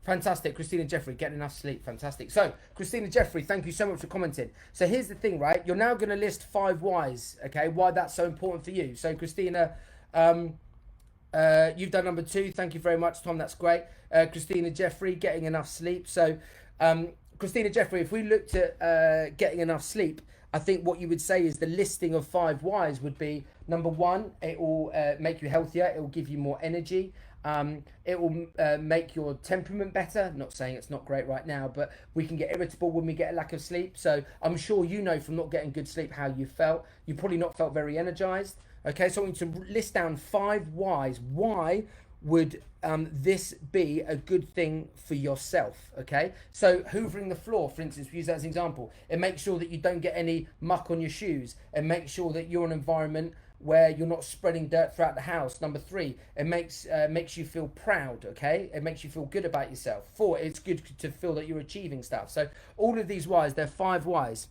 Speaker 1: Fantastic. Christina Jeffrey, getting enough sleep. Fantastic. So, Christina Jeffrey, thank you so much for commenting. So here's the thing, right? You're now going to list 5 whys, okay? Why that's so important for you. So, Christina, you've done number 2. Thank you very much, Tom. That's great. Christina Jeffrey, getting enough sleep. So, Christina Jeffrey, if we looked at getting enough sleep, I think what you would say is the listing of 5 whys would be, number 1, it will make you healthier. It will give you more energy. It will make your temperament better. Not saying it's not great right now, but we can get irritable when we get a lack of sleep. So I'm sure you know from not getting good sleep how you felt. You probably not felt very energized. Okay, so I want you to list down 5 whys. Why would this be a good thing for yourself? Okay, so hoovering the floor, for instance, we use that as an example. It makes sure that you don't get any muck on your shoes, and make sure that you're in an environment where you're not spreading dirt throughout the house. Number 3, it makes you feel proud. Okay, it makes you feel good about yourself. 4, it's good to feel that you're achieving stuff. So all of these whys, they're 5 whys.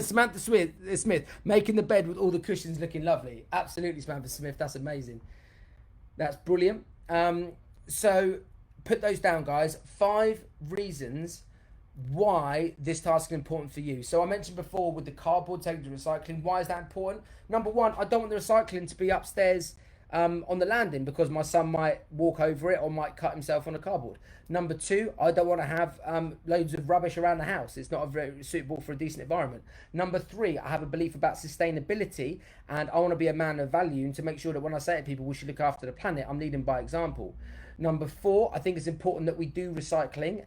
Speaker 1: Samantha Smith, making the bed with all the cushions looking lovely. Absolutely, Samantha Smith, that's amazing. That's brilliant. So put those down, guys. 5 reasons why this task is important for you. So I mentioned before with the cardboard taken to recycling. Why is that important? Number 1, I don't want the recycling to be upstairs on the landing because my son might walk over it or might cut himself on a cardboard. Number 2, I don't want to have loads of rubbish around the house. It's not very suitable for a decent environment. Number 3, I have a belief about sustainability, and I want to be a man of value, and to make sure that when I say to people we should look after the planet, I'm leading by example. Number 4, I think it's important that we do recycling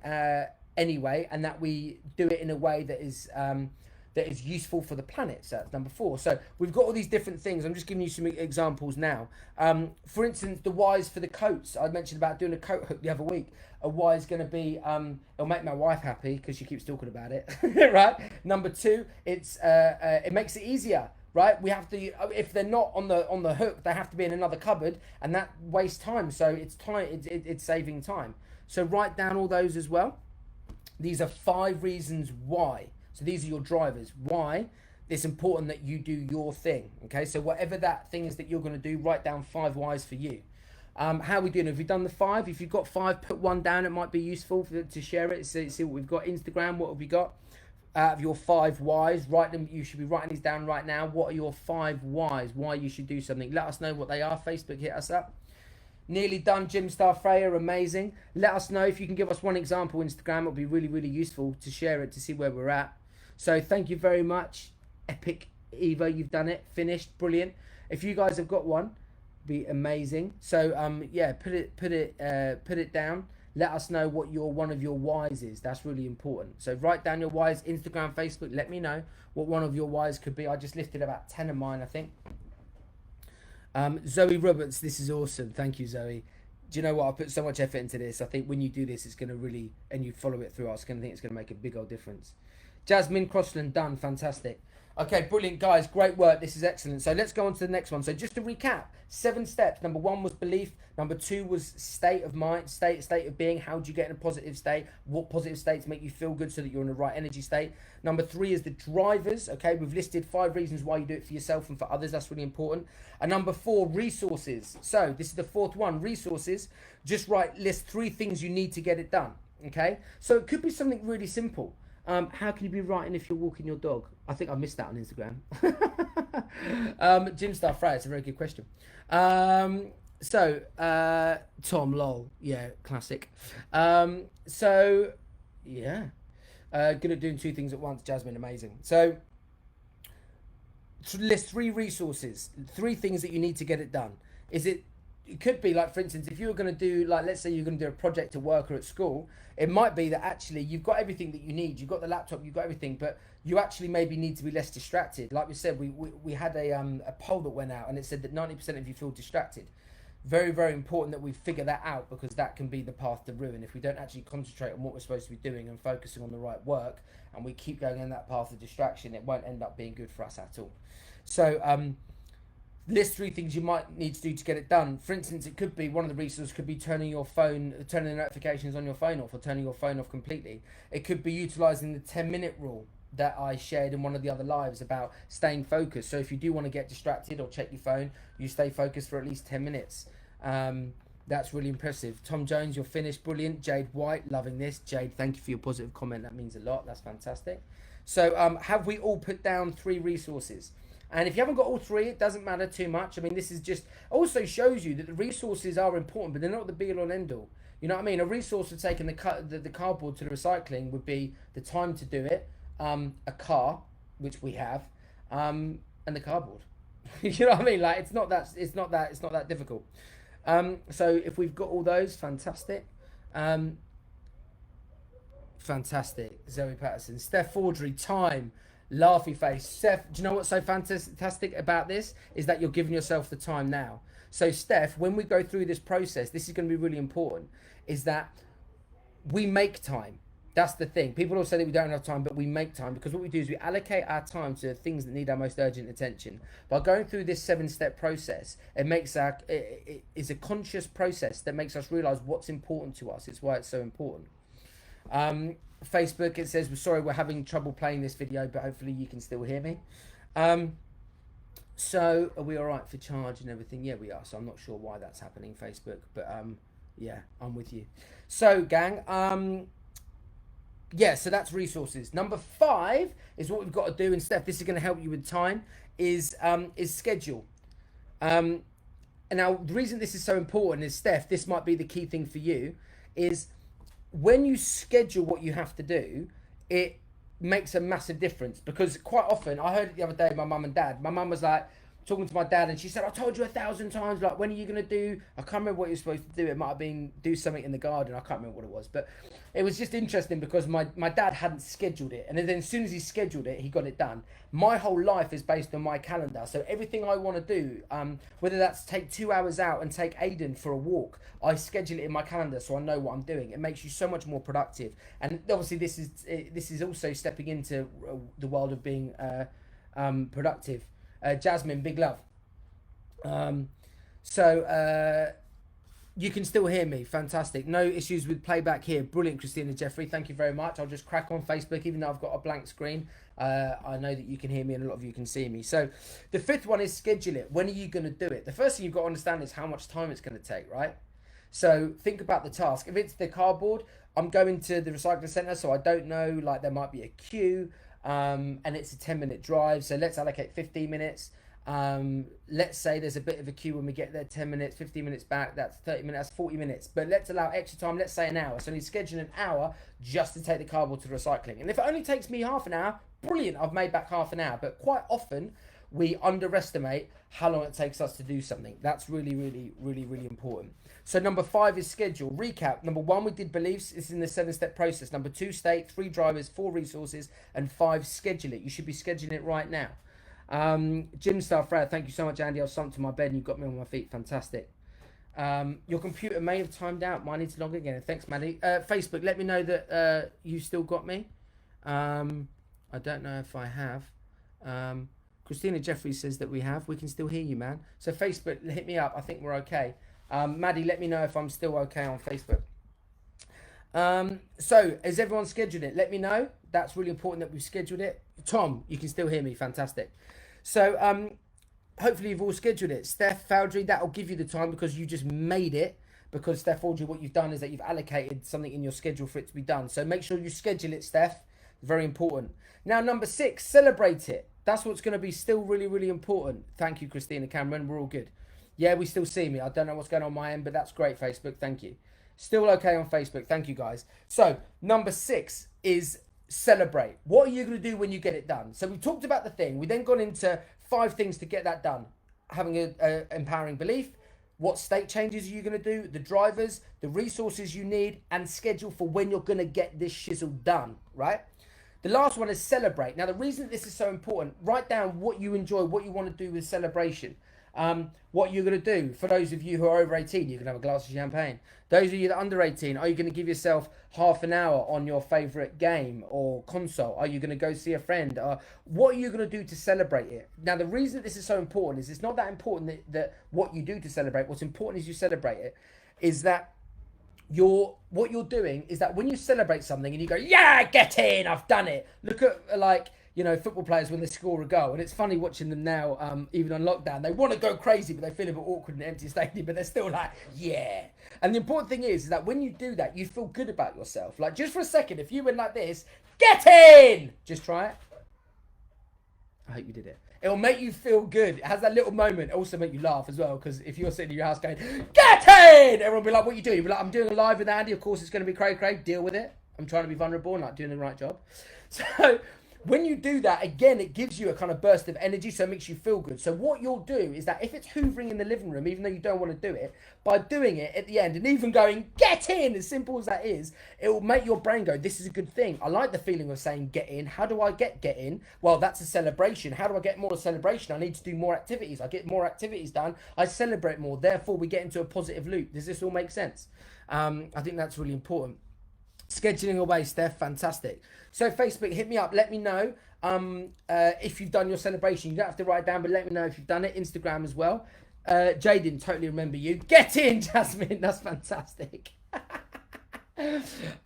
Speaker 1: anyway, and that we do it in a way that is useful for the planet. So that's number 4. So we've got all these different things. I'm just giving you some examples now. For instance, the whys for the coats. I mentioned about doing a coat hook the other week. A why is going to be, it'll make my wife happy because she keeps talking about it, right? Number 2, it makes it easier. Right, we have to. If they're not on the hook, they have to be in another cupboard, and that wastes time. So it's time. It's saving time. So write down all those as well. These are 5 reasons why. So these are your drivers. Why it's important that you do your thing. Okay, so whatever that thing is that you're going to do, write down 5 whys for you. How are we doing? Have we done the 5? If you've got 5, put one down. It might be useful to share it. See what we've got. Instagram, what have we got? out of your 5 whys. Write them. You should be writing these down right now. What are your 5 whys? Why you should do something? Let us know what they are. Facebook, hit us up. Nearly done, Jim Star Freya, amazing. Let us know if you can give us one example. Instagram, it'll be really, really useful to share it to see where we're at. So thank you very much. Epic Eva, you've done it, finished, brilliant. If you guys have got one, be amazing. So yeah, put it down. Let us know what one of your whys is. That's really important. So write down your whys, Instagram, Facebook. Let me know what one of your whys could be. I just listed about 10 of mine, I think. Zoe Roberts, this is awesome. Thank you, Zoe. Do you know what? I put so much effort into this. I think when you do this, it's going to really, and you follow it through, I think it's going to make a big old difference. Jasmine Crossland, done. Fantastic. Okay, brilliant, guys. Great work. This is excellent. So let's go on to the next one. So just to recap, 7 steps. Number 1 was belief. Number 2 was state of mind, state of being. How do you get in a positive state? What positive states make you feel good so that you're in the right energy state? Number 3 is the drivers. Okay, we've listed 5 reasons why you do it for yourself and for others. That's really important. And number 4, resources. So this is the 4th one, resources. Just list 3 things you need to get it done. Okay, so it could be something really simple. How can you be writing if you're walking your dog? I think I missed that on Instagram. Jim Star Freya, it's a very good question. Tom lol, yeah, classic. So yeah, good at doing 2 things at once. Jasmine, amazing. So list 3 resources, 3 things that you need to get it done. It could be like, for instance, if you were going to do, like, let's say you're going to do a project at work or at school, it might be that actually you've got everything that you need. You've got the laptop, you've got everything, but you actually maybe need to be less distracted. Like we said, we had a poll that went out and it said that 90% of you feel distracted. Very, very important that we figure that out, because that can be the path to ruin. If we don't actually concentrate on what we're supposed to be doing and focusing on the right work, and we keep going in that path of distraction, it won't end up being good for us at all. So, list 3 things you might need to do to get it done. For instance, it could be, one of the resources could be turning the notifications on your phone off, or turning your phone off completely. It could be utilizing the 10-minute rule that I shared in one of the other lives about staying focused. So if you do want to get distracted or check your phone, you stay focused for at least 10 minutes. That's really impressive. Tom Jones, you're finished, brilliant. Jade White, loving this. Jade, thank you for your positive comment. That means a lot. That's fantastic. So have we all put down 3 resources? And if you haven't got all 3, it doesn't matter too much. I mean, this is just also shows you that the resources are important, but they're not the be-all and end-all. You know what I mean? A resource for taking the cardboard to the recycling would be the time to do it, a car, which we have, and the cardboard. You know what I mean? Like, it's not that difficult. So if we've got all those, fantastic. Fantastic. Zoe Patterson, Steph Audrey, time. Laughy face. Steph, do you know what's so fantastic about this? Is that you're giving yourself the time now. So Steph, when we go through this process, this is going to be really important, is that we make time. That's the thing. People all say that we don't have time, but we make time, because what we do is we allocate our time to things that need our most urgent attention. By going through this 7-step process, it is a conscious process that makes us realize what's important to us. It's why it's so important. Facebook, it says, we're sorry, we're having trouble playing this video, but hopefully you can still hear me. So are we all right for charge and everything? Yeah, we are. So I'm not sure why that's happening, Facebook, but yeah, I'm with you. So gang, yeah, so that's resources. Number 5 is what we've got to do, and Steph, this is going to help you with time, is schedule. And now the reason this is so important is, Steph, this might be the key thing for you, is when you schedule what you have to do, it makes a massive difference. Because quite often, I heard it the other day, my mum and dad, my mum was like talking to my dad, and she said, I told you 1,000 times, like, when are you going to do, I can't remember what you're supposed to do, it might have been do something in the garden, I can't remember what it was, but it was just interesting because my dad hadn't scheduled it, and then as soon as he scheduled it, he got it done. My whole life is based on my calendar, so everything I want to do, whether that's take 2 hours out and take Aiden for a walk, I schedule it in my calendar so I know what I'm doing. It makes you so much more productive, and obviously this is also stepping into the world of being productive. Jasmine, big love. You can still hear me. Fantastic. No issues with playback here. Brilliant, Christina Jeffrey. Thank you very much. I'll just crack on Facebook, even though I've got a blank screen. I know that you can hear me and a lot of you can see me. So the 5th one is schedule it. When are you going to do it? The first thing you've got to understand is how much time it's going to take, right? So think about the task. If it's the cardboard, I'm going to the recycling centre, so I don't know, like, there might be a queue. and it's a 10-minute drive. So let's allocate 15 minutes. Let's say there's a bit of a queue when we get there, 10 minutes, 15 minutes back, that's 30 minutes, that's 40 minutes. But let's allow extra time, let's say an hour. So we schedule an hour just to take the cardboard to recycling. And if it only takes me half an hour, brilliant, I've made back half an hour. But quite often, we underestimate how long it takes us to do something. That's really, really, really, really important. So number 5 is schedule. Recap. Number 1, we did beliefs. It's in the 7-step process. Number 2, state. 3, drivers. 4, resources. And 5, schedule it. You should be scheduling it right now. Gym Star Fred, thank you so much, Andy. I was slumped to my bed and you got me on my feet. Fantastic. Your computer may have timed out. Mine needs to log again. Thanks, Maddie. Facebook, let me know that you still got me. I don't know if I have. Christina Jeffries says that we have. We can still hear you, man. So Facebook, hit me up. I think we're okay. Maddie, let me know if I'm still okay on Facebook. So, has everyone scheduled it? Let me know. That's really important that we've scheduled it. Tom, you can still hear me. Fantastic. So, hopefully you've all scheduled it. Steph, Foundry, that'll give you the time because you just made it. Because Steph, Foundry, what you've done is that you've allocated something in your schedule for it to be done. So make sure you schedule it, Steph. Very important. Now, number 6, celebrate it. That's what's going to be still really, really important. Thank you, Christina Cameron. We're all good. Yeah, we still see me. I don't know what's going on my end, but that's great, Facebook. Thank you. Still okay on Facebook. Thank you, guys. So, number 6 is celebrate. What are you going to do when you get it done? So, we talked about the thing. We then got into 5 things to get that done. Having an empowering belief. What state changes are you going to do? The drivers, the resources you need, and schedule for when you're going to get this shizzle done, right? The last one is celebrate. Now, the reason this is so important, write down what you enjoy, what you want to do with celebration. What you're going to do. For those of you who are over 18, you can have a glass of champagne. Those of you that are under 18, are you going to give yourself half an hour on your favourite game or console? Are you going to go see a friend? What are you going to do to celebrate it? Now, the reason this is so important is it's not that important that what you do to celebrate. What's important is you celebrate it. Is that what you're doing is that when you celebrate something and you go, yeah, get in, I've done it. Look at like, you know, football players when they score a goal, and it's funny watching them now, even on lockdown. They want to go crazy, but they feel a bit awkward in an empty stadium, but they're still like, yeah. And the important thing is that when you do that, you feel good about yourself. Like, just for a second, if you went like this, get in! Just try it. I hope you did it. It'll make you feel good. It has that little moment. It'll also make you laugh as well, because if you're sitting in your house going, get in! Everyone will be like, what are you doing? You'll be like, I'm doing a live with Andy. Of course, it's going to be cray. Deal with it. I'm trying to be vulnerable and not doing the right job. So when you do that, again, it gives you a kind of burst of energy, so it makes you feel good. So what you'll do is that if it's hoovering in the living room, even though you don't want to do it, by doing it at the end and even going, get in, as simple as that is, it will make your brain go, this is a good thing. I like the feeling of saying get in. How do I get in? Well, that's a celebration. How do I get more celebration? I need to do more activities. I get more activities done. I celebrate more. Therefore, we get into a positive loop. Does this all make sense? I think that's really important. Scheduling away, Steph, fantastic. So Facebook, hit me up, let me know if you've done your celebration. You don't have to write it down, but let me know if you've done it. Instagram as well. Jaden, totally remember you. Get in, Jasmine, that's fantastic.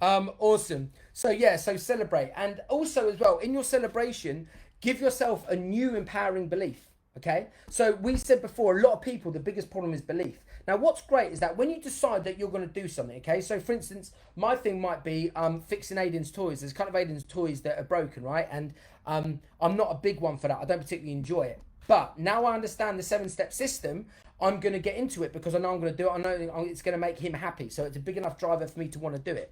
Speaker 1: Awesome. So yeah, so celebrate. And also as well, in your celebration, give yourself a new empowering belief. Okay, so we said before, a lot of people, the biggest problem is belief. Now, what's great is that when you decide that you're going to do something, okay, so for instance, my thing might be fixing Aiden's toys. There's kind of Aiden's toys that are broken, right? And I'm not a big one for that. I don't particularly enjoy it. But now I understand the 7-step system, I'm going to get into it because I know I'm going to do it. I know it's going to make him happy. So it's a big enough driver for me to want to do it.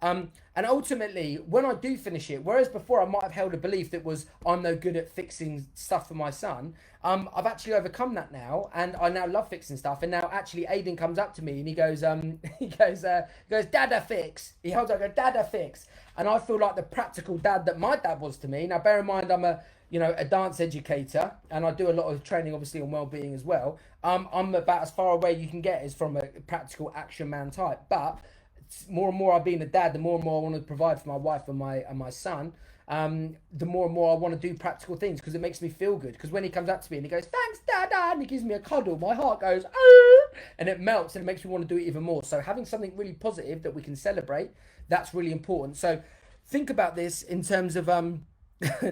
Speaker 1: And ultimately, when I do finish it, whereas before I might have held a belief that was I'm no good at fixing stuff for my son, I've actually overcome that now, and I now love fixing stuff. And now actually, Aiden comes up to me and he goes, Dada fix. He holds up, Dada fix, and I feel like the practical dad that my dad was to me. Now, bear in mind, I'm a dance educator, and I do a lot of training, obviously, on well-being as well. I'm about as far away you can get as from a practical action man type, but more and more I've been a dad, the more and more I want to provide for my wife and my son, the more and more I want to do practical things because it makes me feel good. Because when he comes up to me and he goes, thanks, Dada, and he gives me a cuddle, my heart goes, oh, and it melts and it makes me want to do it even more. So having something really positive that we can celebrate, that's really important. So think about this in terms of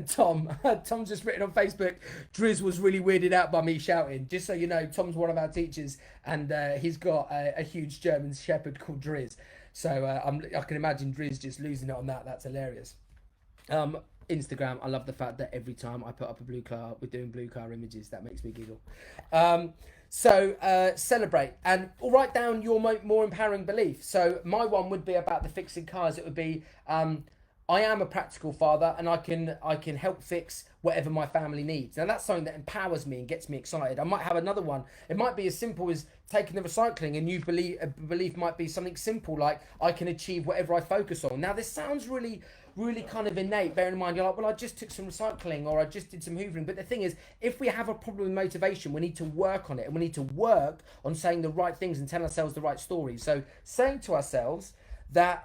Speaker 1: Tom's just written on Facebook, Driz was really weirded out by me shouting. Just so you know, Tom's one of our teachers, and he's got a huge German Shepherd called Driz. So I can imagine Driz just losing it on that. That's hilarious. Instagram. I love the fact that every time I put up a blue car, we're doing blue car images. That makes me giggle. Celebrate and write down your more empowering belief. So my one would be about the fixing cars. It would be, I am a practical father and I can help fix whatever my family needs. Now that's something that empowers me and gets me excited. I might have another one. It might be as simple as taking the recycling, and you belief might be something simple like I can achieve whatever I focus on. Now this sounds really kind of innate, bearing in mind you're like, well, I just took some recycling or I just did some hoovering. But the thing is, if we have a problem with motivation, we need to work on it, and we need to work on saying the right things and telling ourselves the right stories. So saying to ourselves that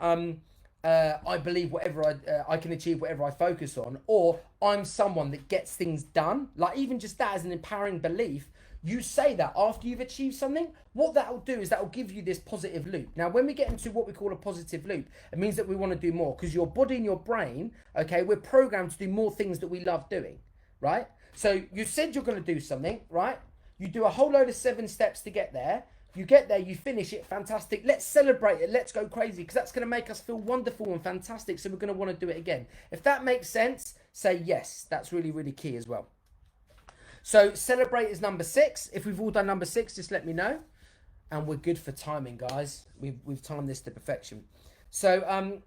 Speaker 1: I believe whatever I can achieve whatever I focus on, or I'm someone that gets things done. Like even just that as an empowering belief, you say that after you've achieved something. What that will do is that will give you this positive loop. Now, when we get into what we call a positive loop, it means that we want to do more, because your body and your brain, okay, we're programmed to do more things that we love doing, right? So you said you're going to do something, right? You do a whole load of 7 steps to get there. You get there, you finish it, fantastic. Let's celebrate it. Let's go crazy, because that's going to make us feel wonderful and fantastic. So we're going to want to do it again. If that makes sense, say yes. That's really, really key as well. So celebrate is number 6. If we've all done number 6, just let me know. And we're good for timing, guys. We've timed this to perfection. So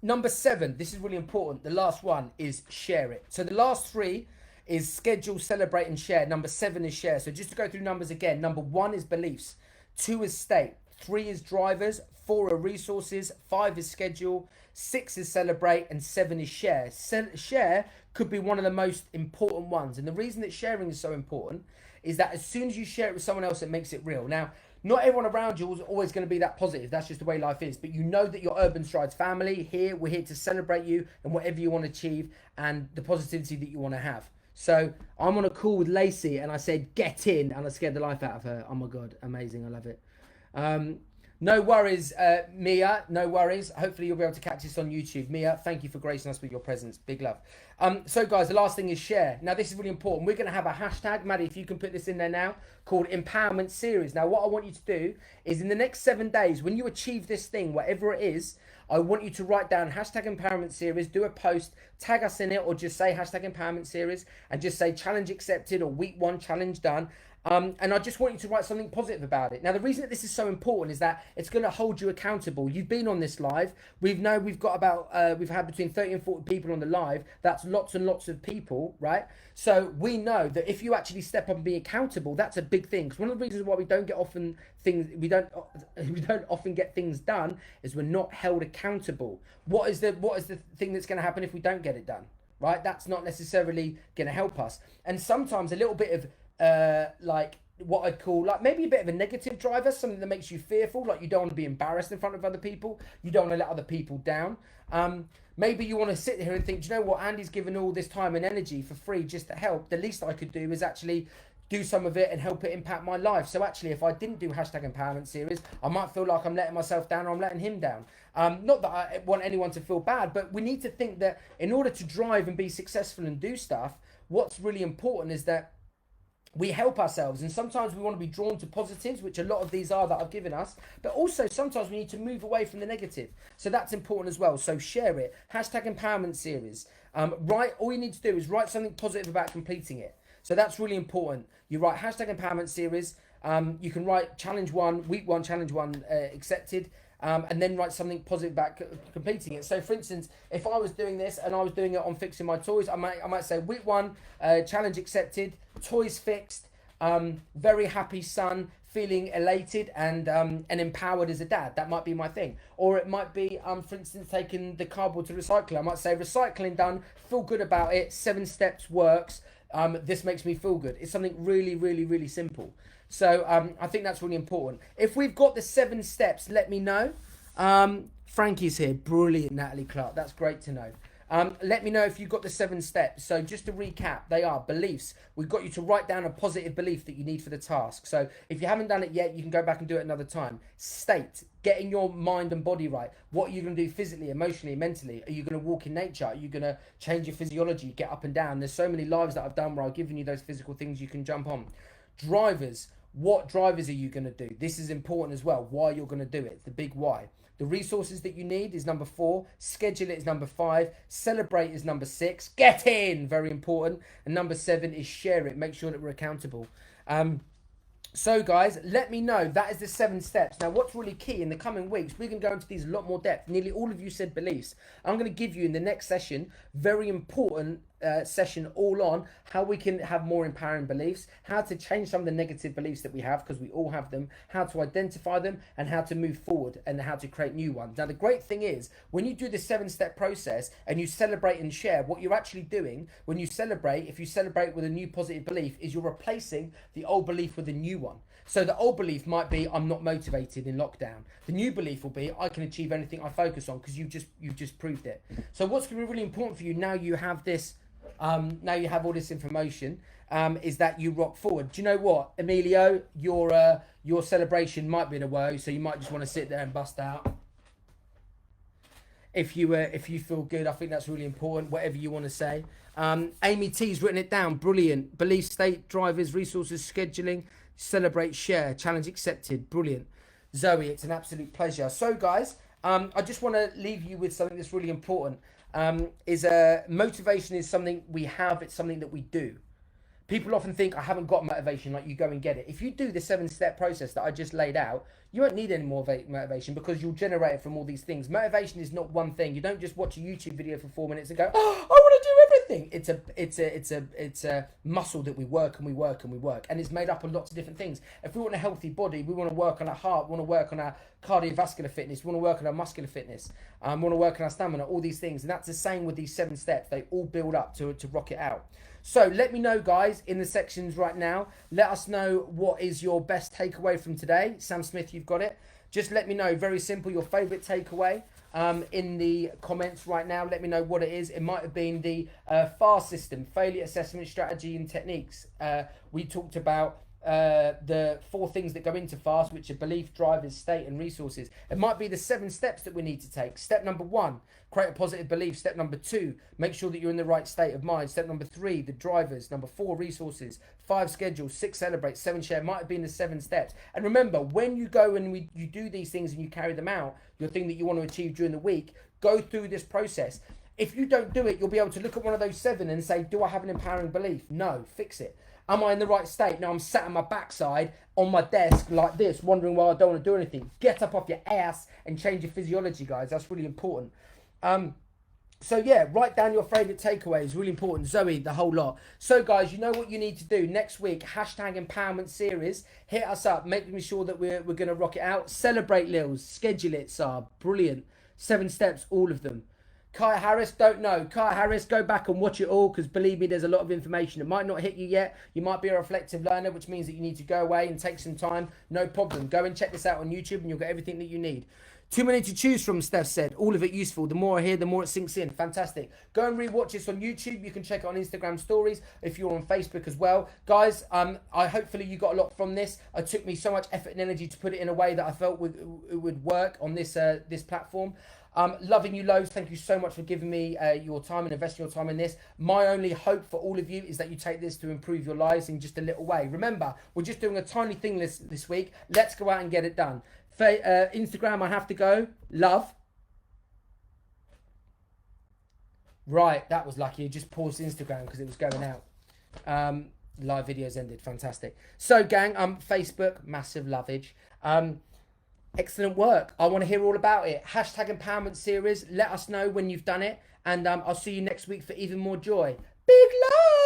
Speaker 1: number 7, this is really important. The last one is share it. So the last 3 is schedule, celebrate, and share. Number 7 is share. So just to go through numbers again, number 1 is beliefs, 2 is state, 3 is drivers, 4 are resources, 5 is schedule, 6 is celebrate, and 7 is share. Share could be one of the most important ones. And the reason that sharing is so important is that as soon as you share it with someone else, it makes it real. Now, not everyone around you is always going to be that positive. That's just the way life is. But you know that your Urban Strides family here, we're here to celebrate you and whatever you want to achieve and the positivity that you want to have. So I'm on a call with Lacey and I said, get in, and I scared the life out of her. Oh my God, amazing. I love it. No worries, Mia, no worries. Hopefully you'll be able to catch this on YouTube. Mia, thank you for gracing us with your presence. Big love. So guys, the last thing is share. Now this is really important. We're going to have a hashtag, Maddie, if you can put this in there now, called Empowerment Series. Now what I want you to do is in the next 7 days, when you achieve this thing, whatever it is, I want you to write down hashtag Empowerment Series, do a post, tag us in it, or just say hashtag Empowerment Series and just say challenge accepted or week 1 challenge done. And I just want you to write something positive about it. Now, the reason that this is so important is that it's going to hold you accountable. You've been on this live. We've got about, we've had between 30 and 40 people on the live. That's lots and lots of people, right? So we know that if you actually step up and be accountable, that's a big thing. Because one of the reasons why we don't often get things done is we're not held accountable. What is the thing that's going to happen if we don't get it done, right? That's not necessarily going to help us. And sometimes a little bit of like what I'd call like maybe a bit of a negative driver, something that makes you fearful, like you don't want to be embarrassed in front of other people, you don't want to let other people down. Maybe you want to sit here and think, do you know what, Andy's given all this time and energy for free just to help. The least I could do is actually do some of it and help it impact my life. So actually, if I didn't do hashtag Empowerment Series, I might feel like I'm letting myself down or I'm letting him down. Not that I want anyone to feel bad, but we need to think that in order to drive and be successful and do stuff, what's really important is that we help ourselves, and sometimes we want to be drawn to positives, which a lot of these are that I've given us, but also sometimes we need to move away from the negative. So that's important as well. So share it. Hashtag Empowerment Series. All you need to do is write something positive about completing it. So that's really important. You write hashtag Empowerment Series. You can write challenge 1, week 1, challenge 1 accepted. And then write something positive about completing it. So for instance, if I was doing this and I was doing it on fixing my toys, I might say week 1, challenge accepted, toys fixed, very happy son, feeling elated and empowered as a dad. That might be my thing. Or it might be, for instance, taking the cardboard to recycling. I might say recycling done, feel good about it, 7 steps works, this makes me feel good. It's something really, really, really simple. So I think that's really important. If we've got the 7 steps, let me know. Frankie's here. Brilliant, Natalie Clark. That's great to know. Let me know if you've got the 7 steps. So just to recap, they are beliefs. We've got you to write down a positive belief that you need for the task. So if you haven't done it yet, you can go back and do it another time. State, getting your mind and body right. What are you going to do physically, emotionally, mentally? Are you going to walk in nature? Are you going to change your physiology, get up and down? There's so many lives that I've done where I've given you those physical things you can jump on. Drivers. What drivers are you going to do? This is important as well. Why you're going to do it. The big why. The resources that you need is number 4. Schedule it is number 5. Celebrate is number 6. Get in, very important. And number 7 is share it. Make sure that we're accountable. So guys, let me know. That is the 7 steps. Now, what's really key in the coming weeks, we're going to go into these a lot more depth. Nearly all of you said beliefs. I'm going to give you in the next session, very important session all on how we can have more empowering beliefs, how to change some of the negative beliefs that we have, because we all have them, how to identify them, and how to move forward, and how to create new ones. Now, the great thing is, when you do the 7-step process and you celebrate and share, what you're actually doing when you celebrate, if you celebrate with a new positive belief, is you're replacing the old belief with a new one. So the old belief might be, I'm not motivated in lockdown. The new belief will be, I can achieve anything I focus on, because you've just proved it. So what's going to be really important for you now you have this, now you have all this information, is that you rock forward. Do you know what, Emilio, your celebration might be in a woe, so you might just want to sit there and bust out. If you feel good, I think that's really important, whatever you want to say. Amy T's written it down, brilliant. Belief state, drivers, resources, scheduling, celebrate, share, challenge accepted, brilliant. Zoe, it's an absolute pleasure. So guys, I just want to leave you with something that's really important. Motivation is something we have, it's something that we do. People often think, I haven't got motivation, like you go and get it. If you do the 7-step process that I just laid out, you won't need any more motivation, because you'll generate it from all these things. Motivation is not one thing. You don't just watch a YouTube video for 4 minutes and go, oh, I want to do everything. It's a muscle that we work and we work and we work. And it's made up of lots of different things. If we want a healthy body, we want to work on our heart, we want to work on our cardiovascular fitness, we want to work on our muscular fitness, we want to work on our stamina, all these things. And that's the same with these 7 steps. They all build up to rock it out. So let me know, guys, in the sections right now. Let us know what is your best takeaway from today. Sam Smith, you've got it. Just let me know, very simple, your favourite takeaway in the comments right now. Let me know what it is. It might have been the FAST system, failure assessment strategy and techniques. We talked about the 4 things that go into FAST, which are belief, drivers, state, and resources. It might be the 7 steps that we need to take. Step number 1, create a positive belief. Step number 2, make sure that you're in the right state of mind. Step number 3, the drivers. Number 4, resources. 5, schedule. 6, celebrate. 7, share. Might have been the 7 steps. And remember, when you go and you do these things and you carry them out, your thing that you want to achieve during the week, go through this process. If you don't do it, you'll be able to look at one of those 7 and say, do I have an empowering belief? No, fix it. Am I in the right state? No, I'm sat on my backside on my desk like this, wondering why I don't want to do anything. Get up off your ass and change your physiology, guys. That's really important. So yeah, write down your favourite takeaways. Really important. Zoe, the whole lot. So guys, you know what you need to do. Next week, #empowerment series. Hit us up. Making sure that we're going to rock it out. Celebrate, Lils. Schedule it, Saab. Brilliant. 7 steps, all of them. Kai Harris, don't know. Kai Harris, go back and watch it all, because believe me, there's a lot of information. It might not hit you yet. You might be a reflective learner, which means that you need to go away and take some time. No problem. Go and check this out on YouTube and you'll get everything that you need. Too many to choose from, Steph said. All of it useful. The more I hear, the more it sinks in. Fantastic. Go and rewatch this on YouTube. You can check it on Instagram stories if you're on Facebook as well. Guys, hopefully you got a lot from this. It took me so much effort and energy to put it in a way that I felt would work on this platform. Loving you loads. Thank you so much for giving me your time and investing your time in this. My only hope for all of you is that you take this to improve your lives in just a little way. Remember, we're just doing a tiny thing this week. Let's go out and get it done. Instagram, I have to go. Love. Right, that was lucky. You just paused Instagram because it was going out. Live videos ended. Fantastic. So, gang, Facebook, massive lovage. Excellent work. I want to hear all about it. #empowerment series. Let us know when you've done it. And I'll see you next week for even more joy. Big love.